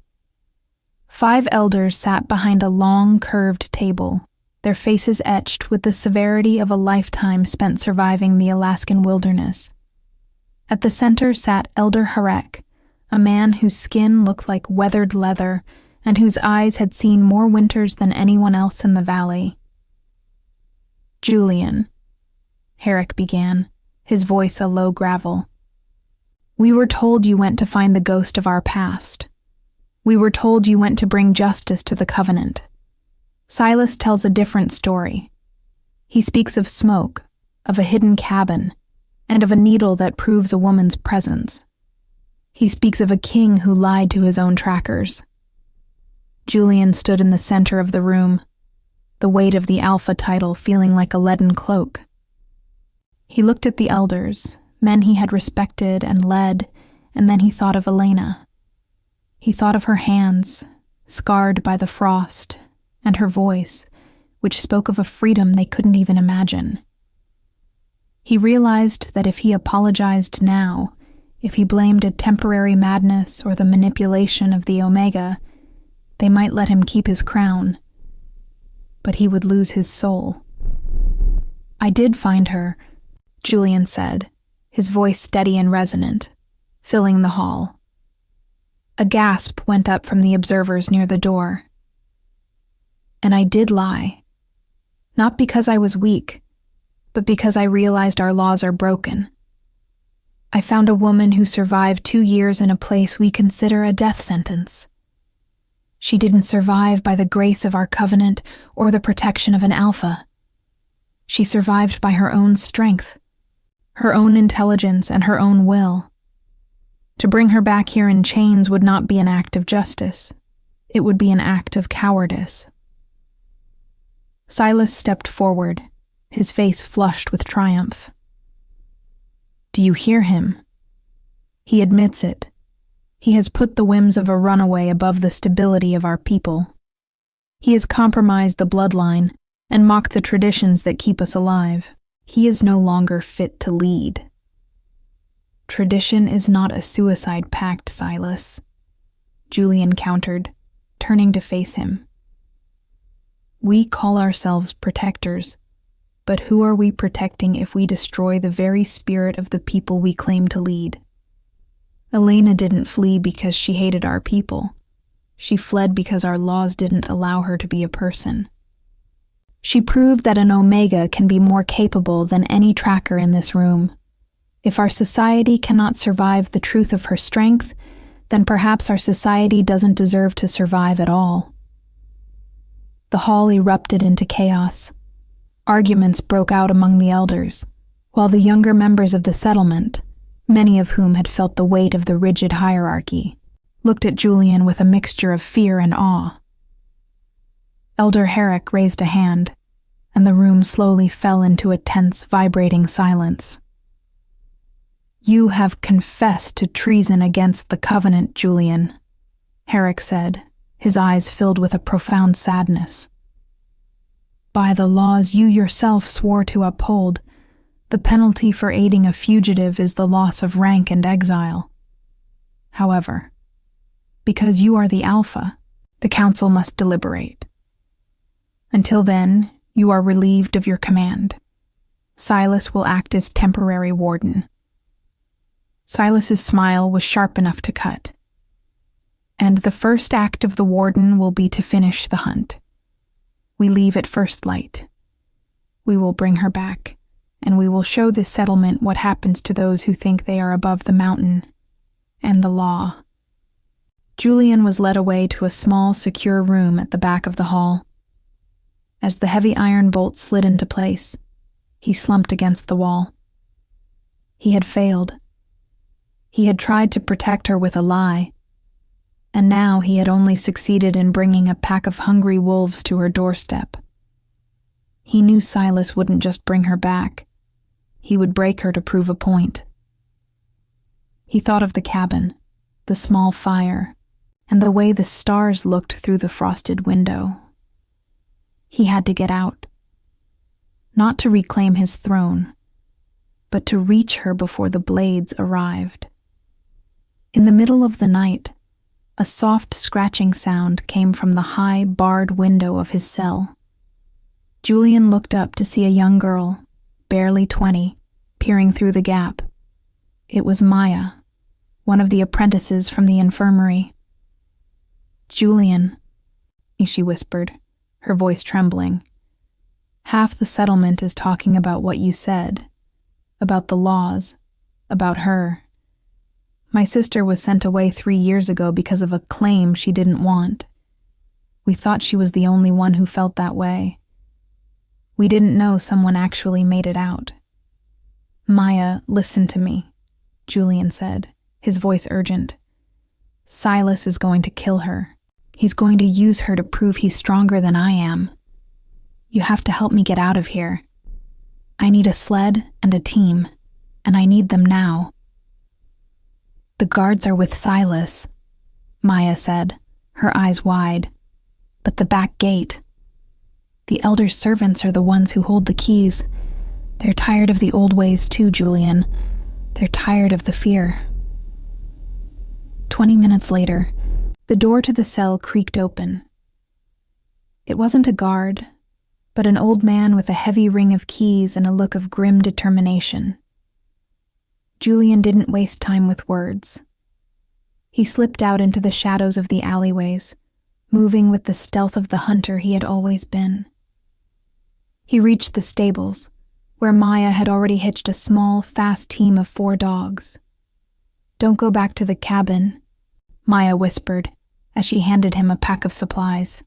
5 elders sat behind a long, curved table, their faces etched with the severity of a lifetime spent surviving the Alaskan wilderness. At the center sat Elder Harek, a man whose skin looked like weathered leather and whose eyes had seen more winters than anyone else in the valley. "Julian," Harek began, his voice a low gravel. "We were told you went to find the ghost of our past. We were told you went to bring justice to the Covenant. Silas tells a different story. He speaks of smoke, of a hidden cabin, and of a needle that proves a woman's presence. He speaks of a king who lied to his own trackers. Julian stood in the center of the room, the weight of the Alpha title feeling like a leaden cloak. He looked at the elders, men he had respected and led, and then he thought of Elena. He thought of her hands, scarred by the frost, and her voice, which spoke of a freedom they couldn't even imagine. He realized that if he apologized now, if he blamed a temporary madness or the manipulation of the Omega, they might let him keep his crown. But he would lose his soul. "I did find her," Julian said, his voice steady and resonant, filling the hall. A gasp went up from the observers near the door. "And I did lie. Not because I was weak, but because I realized our laws are broken. I found a woman who survived 2 years in a place we consider a death sentence. She didn't survive by the grace of our covenant or the protection of an Alpha. She survived by her own strength, her own intelligence, and her own will. To bring her back here in chains would not be an act of justice. It would be an act of cowardice." Silas stepped forward, his face flushed with triumph. "Do you hear him? He admits it. He has put the whims of a runaway above the stability of our people. He has compromised the bloodline and mocked the traditions that keep us alive. He is no longer fit to lead." "Tradition is not a suicide pact, Silas," Julian countered, turning to face him. "We call ourselves protectors, but who are we protecting if we destroy the very spirit of the people we claim to lead? Elena didn't flee because she hated our people. She fled because our laws didn't allow her to be a person. She proved that an Omega can be more capable than any tracker in this room. If our society cannot survive the truth of her strength, then perhaps our society doesn't deserve to survive at all." The hall erupted into chaos. Arguments broke out among the elders, while the younger members of the settlement, many of whom had felt the weight of the rigid hierarchy, looked at Julian with a mixture of fear and awe. Elder Herrick raised a hand, and the room slowly fell into a tense, vibrating silence. "You have confessed to treason against the covenant, Julian," Herrick said, his eyes filled with a profound sadness. "By the laws you yourself swore to uphold, the penalty for aiding a fugitive is the loss of rank and exile. However, because you are the Alpha, the Council must deliberate. Until then, you are relieved of your command. Silas will act as temporary warden." Silas's smile was sharp enough to cut. "And the first act of the warden will be to finish the hunt. We leave at first light. We will bring her back, and we will show this settlement what happens to those who think they are above the mountain and the law." Julian was led away to a small, secure room at the back of the hall. As the heavy iron bolt slid into place, he slumped against the wall. He had failed. He had tried to protect her with a lie, and now he had only succeeded in bringing a pack of hungry wolves to her doorstep. He knew Silas wouldn't just bring her back. He would break her to prove a point. He thought of the cabin, the small fire, and the way the stars looked through the frosted window. He had to get out. Not to reclaim his throne, but to reach her before the blades arrived. In the middle of the night, a soft scratching sound came from the high, barred window of his cell. Julian looked up to see a young girl, barely 20, peering through the gap. It was Maya, one of the apprentices from the infirmary. "Julian," she whispered, her voice trembling. "Half the settlement is talking about what you said, about the laws, about her. My sister was sent away 3 years ago because of a claim she didn't want. We thought she was the only one who felt that way. We didn't know someone actually made it out. Maya, listen to me, Julian said, his voice urgent. Silas is going to kill her. He's going to use her to prove he's stronger than I am. You have to help me get out of here. I need a sled and a team, and I need them now. The guards are with Silas, Maya said, her eyes wide. But the back gate. The elder's servants are the ones who hold the keys. They're tired of the old ways too, Julian. They're tired of the fear. 20 minutes later, the door to the cell creaked open. It wasn't a guard, but an old man with a heavy ring of keys and a look of grim determination. Julian didn't waste time with words. He slipped out into the shadows of the alleyways, moving with the stealth of the hunter he had always been. He reached the stables, where Maya had already hitched a small, fast team of 4 dogs. Don't go back to the cabin, Maya whispered as she handed him a pack of supplies.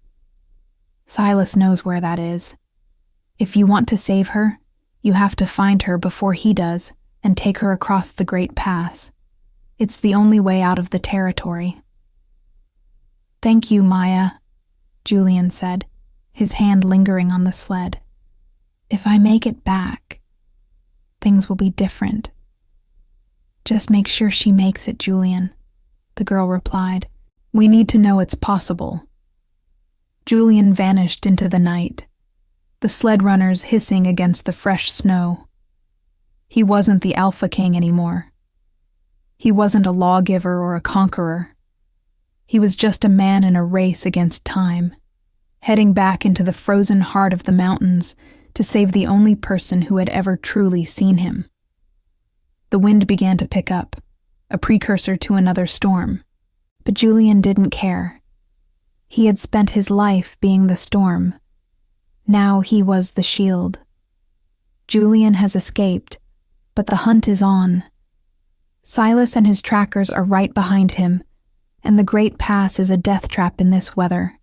Silas knows where that is. If you want to save her, you have to find her before he does and take her across the Great Pass. It's the only way out of the territory. Thank you, Maya, Julian said, his hand lingering on the sled. If I make it back, things will be different. Just make sure she makes it, Julian, the girl replied. We need to know it's possible. Julian vanished into the night, the sled runners hissing against the fresh snow. He wasn't the Alpha King anymore. He wasn't a lawgiver or a conqueror. He was just a man in a race against time, heading back into the frozen heart of the mountains to save the only person who had ever truly seen him. The wind began to pick up, a precursor to another storm, but Julian didn't care. He had spent his life being the storm. Now he was the shield. Julian has escaped, but the hunt is on. Silas and his trackers are right behind him, and the Great Pass is a death trap in this weather.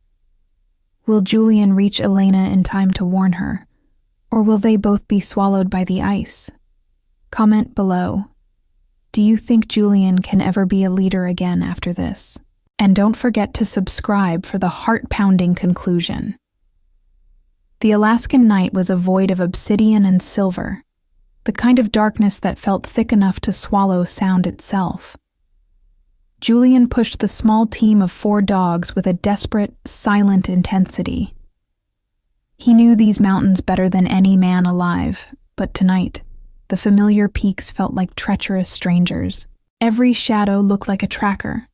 Will Julian reach Elena in time to warn her, or will they both be swallowed by the ice? Comment below. Do you think Julian can ever be a leader again after this? And don't forget to subscribe for the heart-pounding conclusion. The Alaskan night was a void of obsidian and silver, the kind of darkness that felt thick enough to swallow sound itself. Julian pushed the small team of 4 dogs with a desperate, silent intensity. He knew these mountains better than any man alive, but tonight, the familiar peaks felt like treacherous strangers. Every shadow looked like a tracker.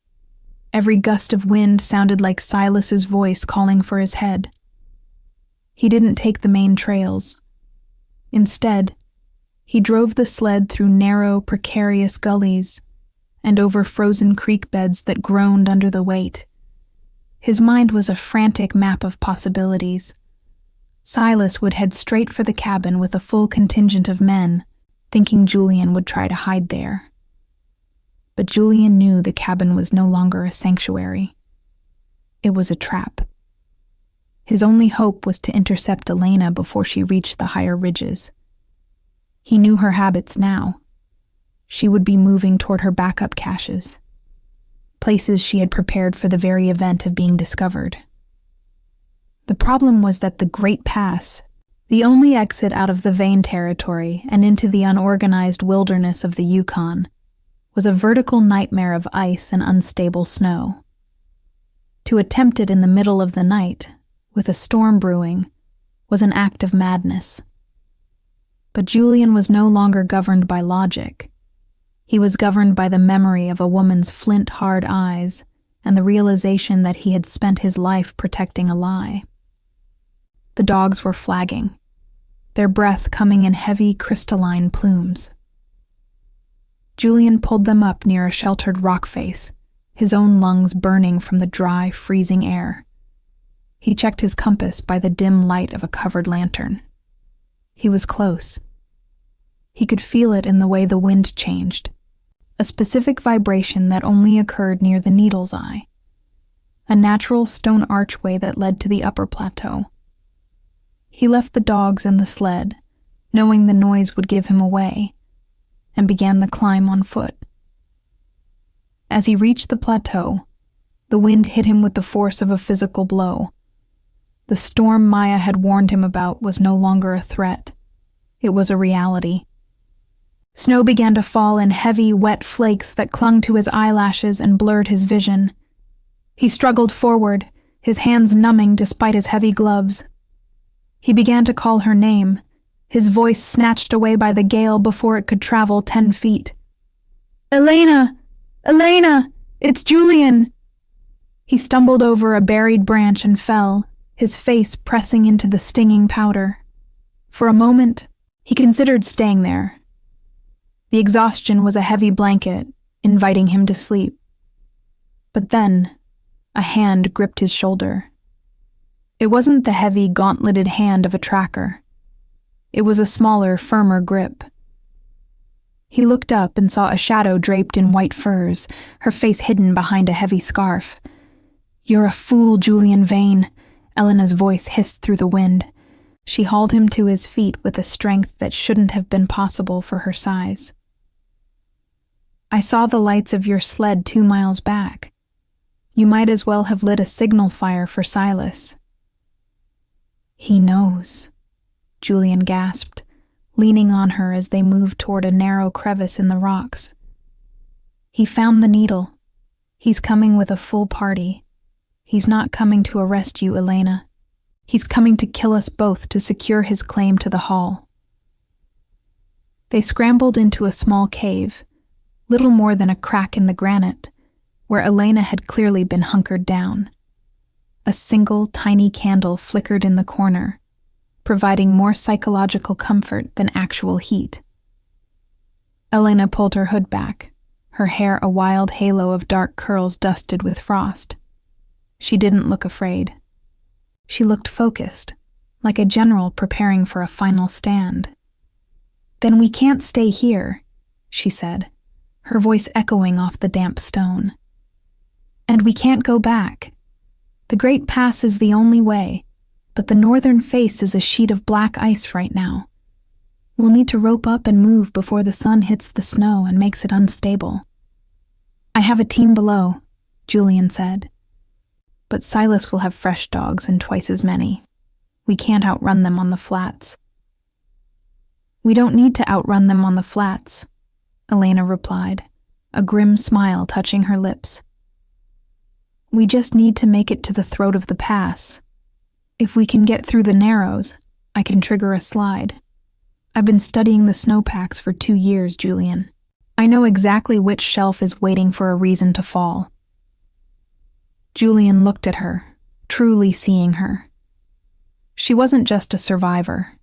Every gust of wind sounded like Silas's voice calling for his head. He didn't take the main trails. Instead, he drove the sled through narrow, precarious gullies and over frozen creek beds that groaned under the weight. His mind was a frantic map of possibilities. Silas would head straight for the cabin with a full contingent of men, thinking Julian would try to hide there. But Julian knew the cabin was no longer a sanctuary. It was a trap. His only hope was to intercept Elena before she reached the higher ridges. He knew her habits now. She would be moving toward her backup caches, places she had prepared for the very event of being discovered. The problem was that the Great Pass, the only exit out of the Vane territory and into the unorganized wilderness of the Yukon, was a vertical nightmare of ice and unstable snow. To attempt it in the middle of the night, with a storm brewing, was an act of madness. But Julian was no longer governed by logic. He was governed by the memory of a woman's flint-hard eyes and the realization that he had spent his life protecting a lie. The dogs were flagging, their breath coming in heavy, crystalline plumes. Julian pulled them up near a sheltered rock face, his own lungs burning from the dry, freezing air. He checked his compass by the dim light of a covered lantern. He was close. He could feel it in the way the wind changed, a specific vibration that only occurred near the needle's eye, a natural stone archway that led to the upper plateau. He left the dogs and the sled, knowing the noise would give him away, and began the climb on foot. As he reached the plateau, the wind hit him with the force of a physical blow. The storm Maya had warned him about was no longer a threat. It was a reality. Snow began to fall in heavy, wet flakes that clung to his eyelashes and blurred his vision. He struggled forward, his hands numbing despite his heavy gloves. He began to call her name, his voice snatched away by the gale before it could travel 10 feet. "Elena! Elena! It's Julian!" He stumbled over a buried branch and fell, his face pressing into the stinging powder. For a moment, he considered staying there. The exhaustion was a heavy blanket, inviting him to sleep. But then, a hand gripped his shoulder. It wasn't the heavy, gauntleted hand of a tracker. It was a smaller, firmer grip. He looked up and saw a shadow draped in white furs, her face hidden behind a heavy scarf. "You're a fool, Julian Vane," Elena's voice hissed through the wind. She hauled him to his feet with a strength that shouldn't have been possible for her size. "I saw the lights of your sled 2 miles back. You might as well have lit a signal fire for Silas." "He knows," Julian gasped, leaning on her as they moved toward a narrow crevice in the rocks. "He found the needle. He's coming with a full party. He's not coming to arrest you, Elena. He's coming to kill us both to secure his claim to the hall." They scrambled into a small cave, little more than a crack in the granite, where Elena had clearly been hunkered down. A single tiny candle flickered in the corner, providing more psychological comfort than actual heat. Elena pulled her hood back, her hair a wild halo of dark curls dusted with frost. She didn't look afraid. She looked focused, like a general preparing for a final stand. "Then we can't stay here," she said, her voice echoing off the damp stone. "And we can't go back. The Great Pass is the only way, but the northern face is a sheet of black ice right now. We'll need to rope up and move before the sun hits the snow and makes it unstable." "I have a team below," Julian said. "But Silas will have fresh dogs and twice as many. We can't outrun them on the flats." "We don't need to outrun them on the flats," Elena replied, a grim smile touching her lips. "We just need to make it to the throat of the pass. If we can get through the narrows, I can trigger a slide. I've been studying the snowpacks for 2 years, Julian. I know exactly which shelf is waiting for a reason to fall." Julian looked at her, truly seeing her. She wasn't just a survivor.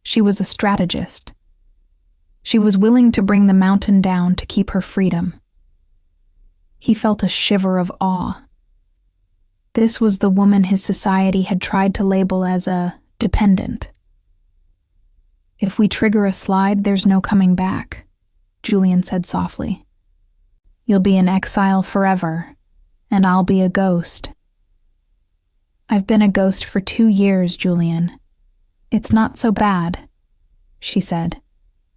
She was a strategist. She was willing to bring the mountain down to keep her freedom. He felt a shiver of awe. This was the woman his society had tried to label as a dependent. "If we trigger a slide, there's no coming back," Julian said softly. "You'll be in exile forever, and I'll be a ghost." "I've been a ghost for 2 years, Julian. It's not so bad," she said,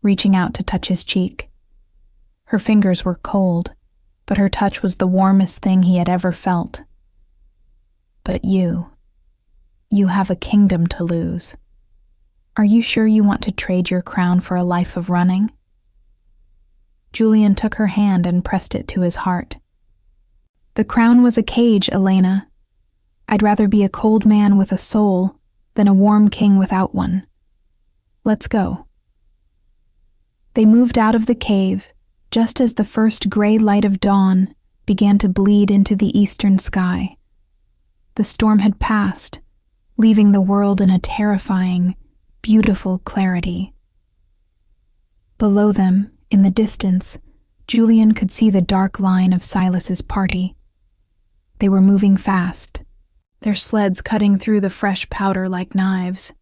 reaching out to touch his cheek. Her fingers were cold, but her touch was the warmest thing he had ever felt. "But you have a kingdom to lose. Are you sure you want to trade your crown for a life of running?" Julian took her hand and pressed it to his heart. "The crown was a cage, Elena. I'd rather be a cold man with a soul than a warm king without one. Let's go." They moved out of the cave just as the first gray light of dawn began to bleed into the eastern sky. The storm had passed, leaving the world in a terrifying, beautiful clarity. Below them, in the distance, Julian could see the dark line of Silas's party. They were moving fast, their sleds cutting through the fresh powder like knives.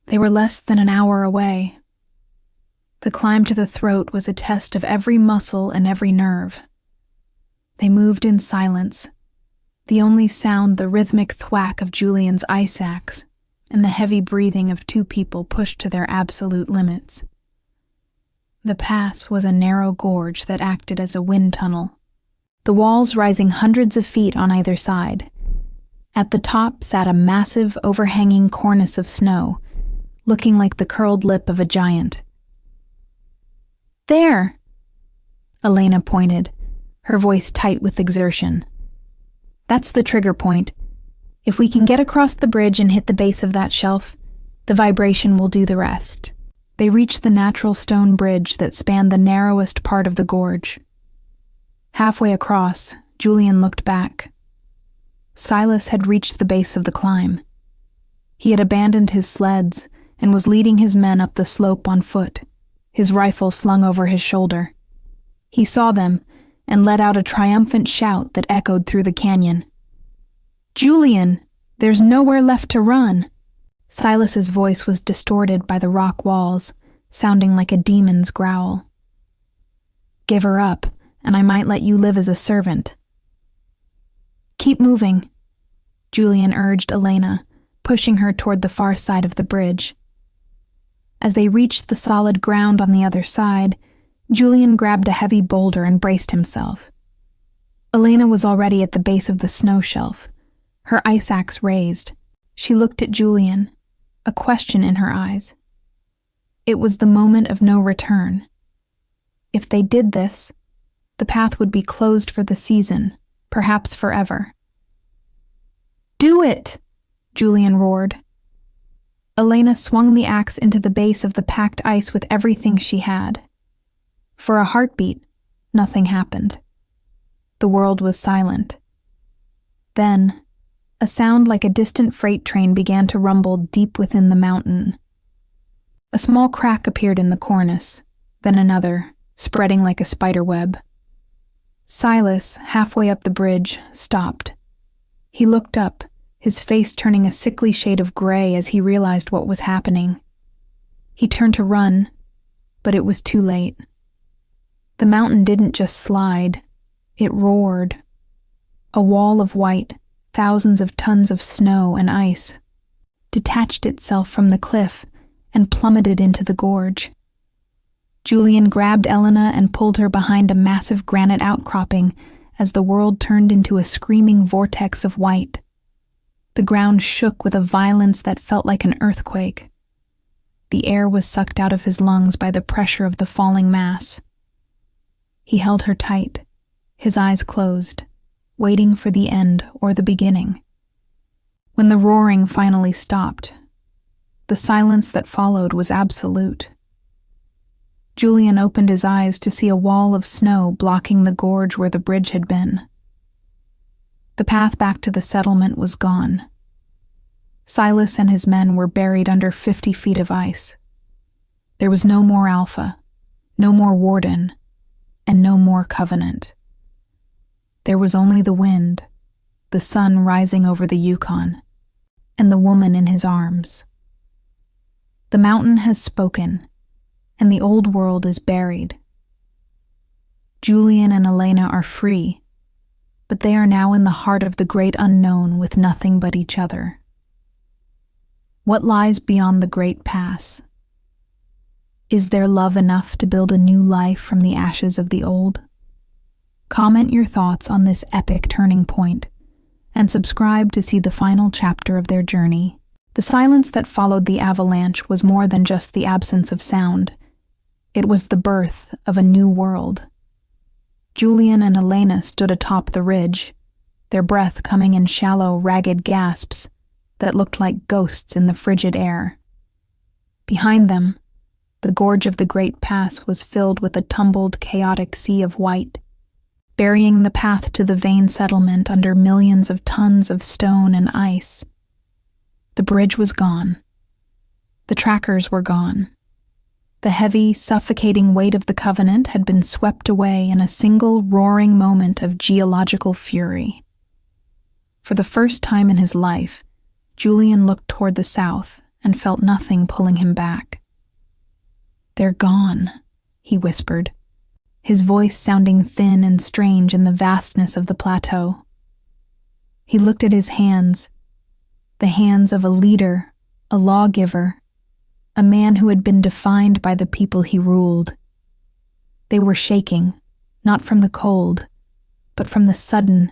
They were less than an hour away. The climb to the throat was a test of every muscle and every nerve. They moved in silence, the only sound the rhythmic thwack of Julian's ice axe and the heavy breathing of two people pushed to their absolute limits. The pass was a narrow gorge that acted as a wind tunnel, the walls rising hundreds of feet on either side. At the top sat a massive, overhanging cornice of snow, looking like the curled lip of a giant. "There!" Elena pointed, her voice tight with exertion. "That's the trigger point. If we can get across the bridge and hit the base of that shelf, the vibration will do the rest." They reached the natural stone bridge that spanned the narrowest part of the gorge. Halfway across, Julian looked back. Silas had reached the base of the climb. He had abandoned his sleds and was leading his men up the slope on foot, his rifle slung over his shoulder. He saw them and let out a triumphant shout that echoed through the canyon. "Julian, there's nowhere left to run!" Silas's voice was distorted by the rock walls, sounding like a demon's growl. "Give her up, and I might let you live as a servant." "Keep moving," Julian urged Elena, pushing her toward the far side of the bridge. As they reached the solid ground on the other side, Julian grabbed a heavy boulder and braced himself. Elena was already at the base of the snow shelf, her ice axe raised. She looked at Julian, a question in her eyes. It was the moment of no return. If they did this, the path would be closed for the season, perhaps forever. "Do it!" Julian roared. Elena swung the axe into the base of the packed ice with everything she had. For a heartbeat, nothing happened. The world was silent. Then, a sound like a distant freight train began to rumble deep within the mountain. A small crack appeared in the cornice, then another, spreading like a spider web. Silas, halfway up the bridge, stopped. He looked up, his face turning a sickly shade of gray as he realized what was happening. He turned to run, but it was too late. The mountain didn't just slide, it roared. A wall of white, thousands of tons of snow and ice, detached itself from the cliff and plummeted into the gorge. Julian grabbed Elena and pulled her behind a massive granite outcropping as the world turned into a screaming vortex of white. The ground shook with a violence that felt like an earthquake. The air was sucked out of his lungs by the pressure of the falling mass. He held her tight, his eyes closed, waiting for the end or the beginning. When the roaring finally stopped, the silence that followed was absolute. Julian opened his eyes to see a wall of snow blocking the gorge where the bridge had been. The path back to the settlement was gone. Silas and his men were buried under 50 feet of ice. There was no more Alpha, no more Warden, and no more Covenant. There was only the wind, the sun rising over the Yukon, and the woman in his arms. The mountain has spoken, and the old world is buried. Julian and Elena are free, but they are now in the heart of the great unknown with nothing but each other. What lies beyond the great pass? Is there love enough to build a new life from the ashes of the old? Comment your thoughts on this epic turning point, and subscribe to see the final chapter of their journey. The silence that followed the avalanche was more than just the absence of sound. It was the birth of a new world. Julian and Elena stood atop the ridge, their breath coming in shallow, ragged gasps that looked like ghosts in the frigid air. Behind them, the gorge of the Great Pass was filled with a tumbled, chaotic sea of white, burying the path to the Vane settlement under millions of tons of stone and ice. The bridge was gone. The trackers were gone. The heavy, suffocating weight of the Covenant had been swept away in a single roaring moment of geological fury. For the first time in his life, Julian looked toward the south and felt nothing pulling him back. "They're gone," he whispered, his voice sounding thin and strange in the vastness of the plateau. He looked at his hands, the hands of a leader, a lawgiver, a man who had been defined by the people he ruled. They were shaking, not from the cold, but from the sudden,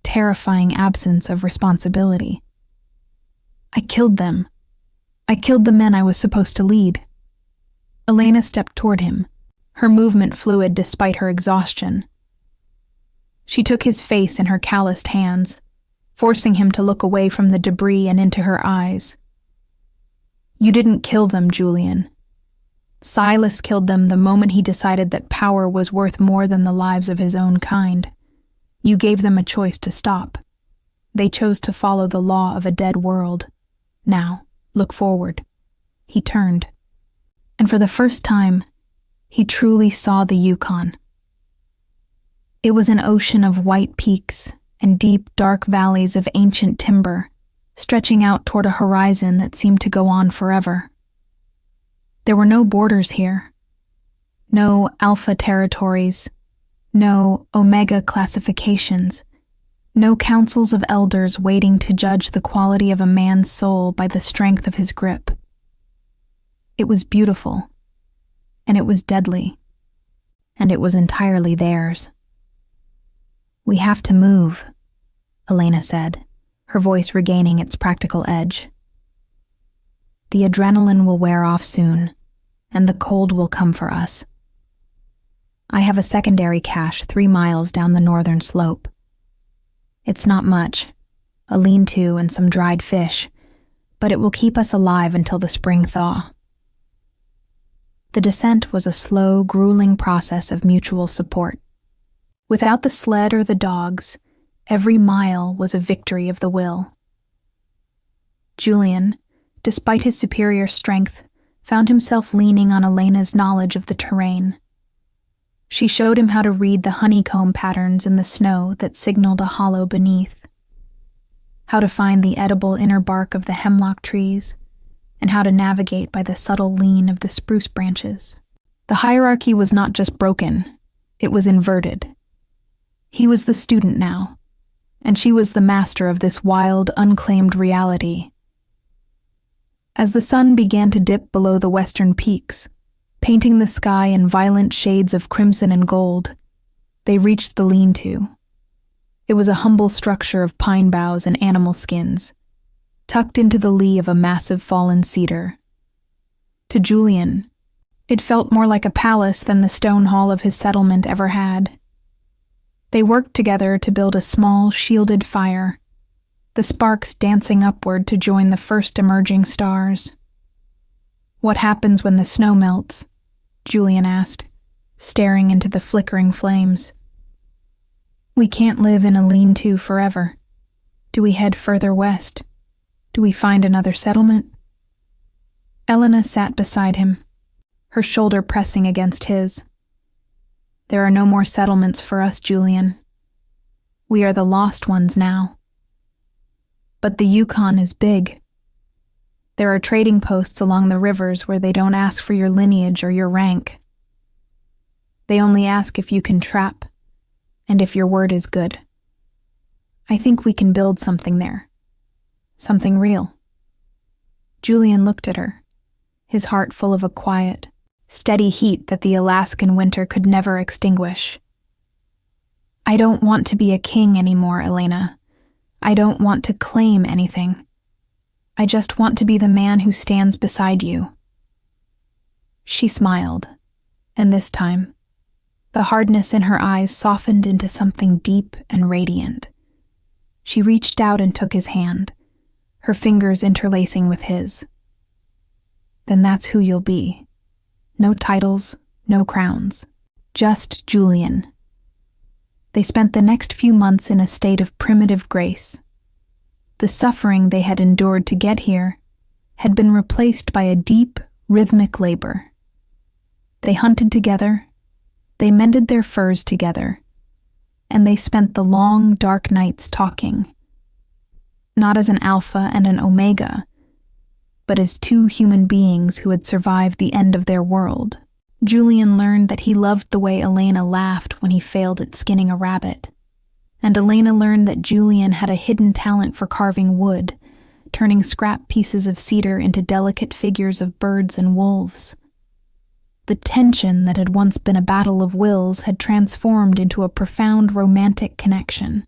terrifying absence of responsibility. I killed them. I killed the men I was supposed to lead. Elena stepped toward him, her movement fluid despite her exhaustion. She took his face in her calloused hands, forcing him to look away from the debris and into her eyes. You didn't kill them, Julian. Silas killed them the moment he decided that power was worth more than the lives of his own kind. You gave them a choice to stop. They chose to follow the law of a dead world. Now, look forward. He turned, and for the first time, he truly saw the Yukon. It was an ocean of white peaks and deep, dark valleys of ancient timber, stretching out toward a horizon that seemed to go on forever. There were no borders here. No alpha territories. No omega classifications. No councils of elders waiting to judge the quality of a man's soul by the strength of his grip. It was beautiful, and it was deadly, and it was entirely theirs. We have to move, Elena said, her voice regaining its practical edge. The adrenaline will wear off soon, and the cold will come for us. I have a secondary cache 3 miles down the northern slope. It's not much, a lean-to and some dried fish, but it will keep us alive until the spring thaw. The descent was a slow, grueling process of mutual support. Without the sled or the dogs, every mile was a victory of the will. Julian, despite his superior strength, found himself leaning on Elena's knowledge of the terrain. She showed him how to read the honeycomb patterns in the snow that signaled a hollow beneath, how to find the edible inner bark of the hemlock trees, and how to navigate by the subtle lean of the spruce branches. The hierarchy was not just broken, it was inverted. He was the student now, and she was the master of this wild, unclaimed reality. As the sun began to dip below the western peaks, painting the sky in violent shades of crimson and gold, they reached the lean-to. It was a humble structure of pine boughs and animal skins, tucked into the lee of a massive fallen cedar. To Julian, it felt more like a palace than the stone hall of his settlement ever had. They worked together to build a small, shielded fire, the sparks dancing upward to join the first emerging stars. What happens when the snow melts? Julian asked, staring into the flickering flames. We can't live in a lean-to forever. Do we head further west? Do we find another settlement? Elena sat beside him, her shoulder pressing against his. There are no more settlements for us, Julian. We are the lost ones now. But the Yukon is big. There are trading posts along the rivers where they don't ask for your lineage or your rank. They only ask if you can trap, and if your word is good. I think we can build something there. Something real. Julian looked at her, his heart full of a quiet, steady heat that the Alaskan winter could never extinguish. I don't want to be a king anymore, Elena. I don't want to claim anything. I just want to be the man who stands beside you. She smiled, and this time, the hardness in her eyes softened into something deep and radiant. She reached out and took his hand, her fingers interlacing with his. Then that's who you'll be. No titles, no crowns. Just Julian. They spent the next few months in a state of primitive grace. The suffering they had endured to get here had been replaced by a deep, rhythmic labor. They hunted together, they mended their furs together, and they spent the long, dark nights talking. Not as an alpha and an omega, but as two human beings who had survived the end of their world. Julian learned that he loved the way Elena laughed when he failed at skinning a rabbit, and Elena learned that Julian had a hidden talent for carving wood, turning scrap pieces of cedar into delicate figures of birds and wolves. The tension that had once been a battle of wills had transformed into a profound romantic connection,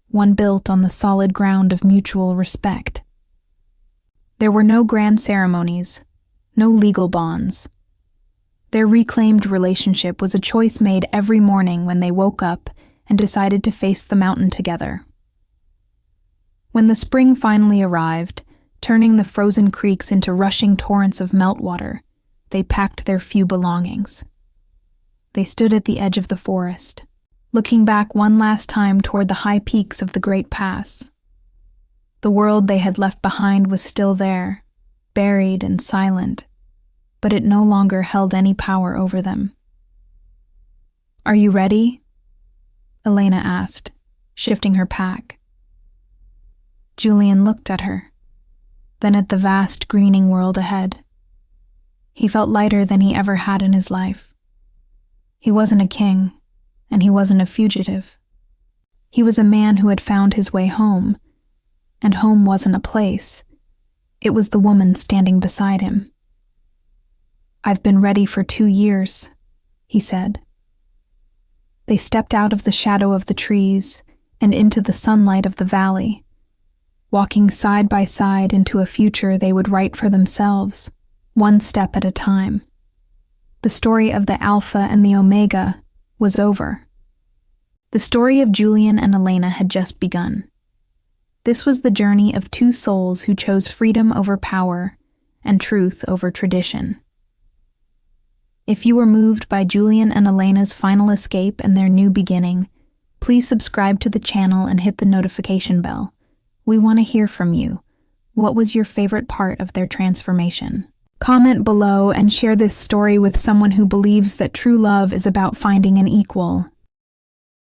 one built on the solid ground of mutual respect. There were no grand ceremonies, no legal bonds. Their reclaimed relationship was a choice made every morning when they woke up and decided to face the mountain together. When the spring finally arrived, turning the frozen creeks into rushing torrents of meltwater, they packed their few belongings. They stood at the edge of the forest, looking back one last time toward the high peaks of the Great Pass. The world they had left behind was still there, buried and silent, but it no longer held any power over them. "Are you ready?" Elena asked, shifting her pack. Julian looked at her, then at the vast greening world ahead. He felt lighter than he ever had in his life. He wasn't a king, and he wasn't a fugitive. He was a man who had found his way home, and home wasn't a place. It was the woman standing beside him. "I've been ready for 2 years," he said. They stepped out of the shadow of the trees and into the sunlight of the valley, walking side by side into a future they would write for themselves, one step at a time. The story of the Alpha and the Omega was over. The story of Julian and Elena had just begun. This was the journey of 2 souls who chose freedom over power and truth over tradition. If you were moved by Julian and Elena's final escape and their new beginning, please subscribe to the channel and hit the notification bell. We want to hear from you. What was your favorite part of their transformation? Comment below and share this story with someone who believes that true love is about finding an equal,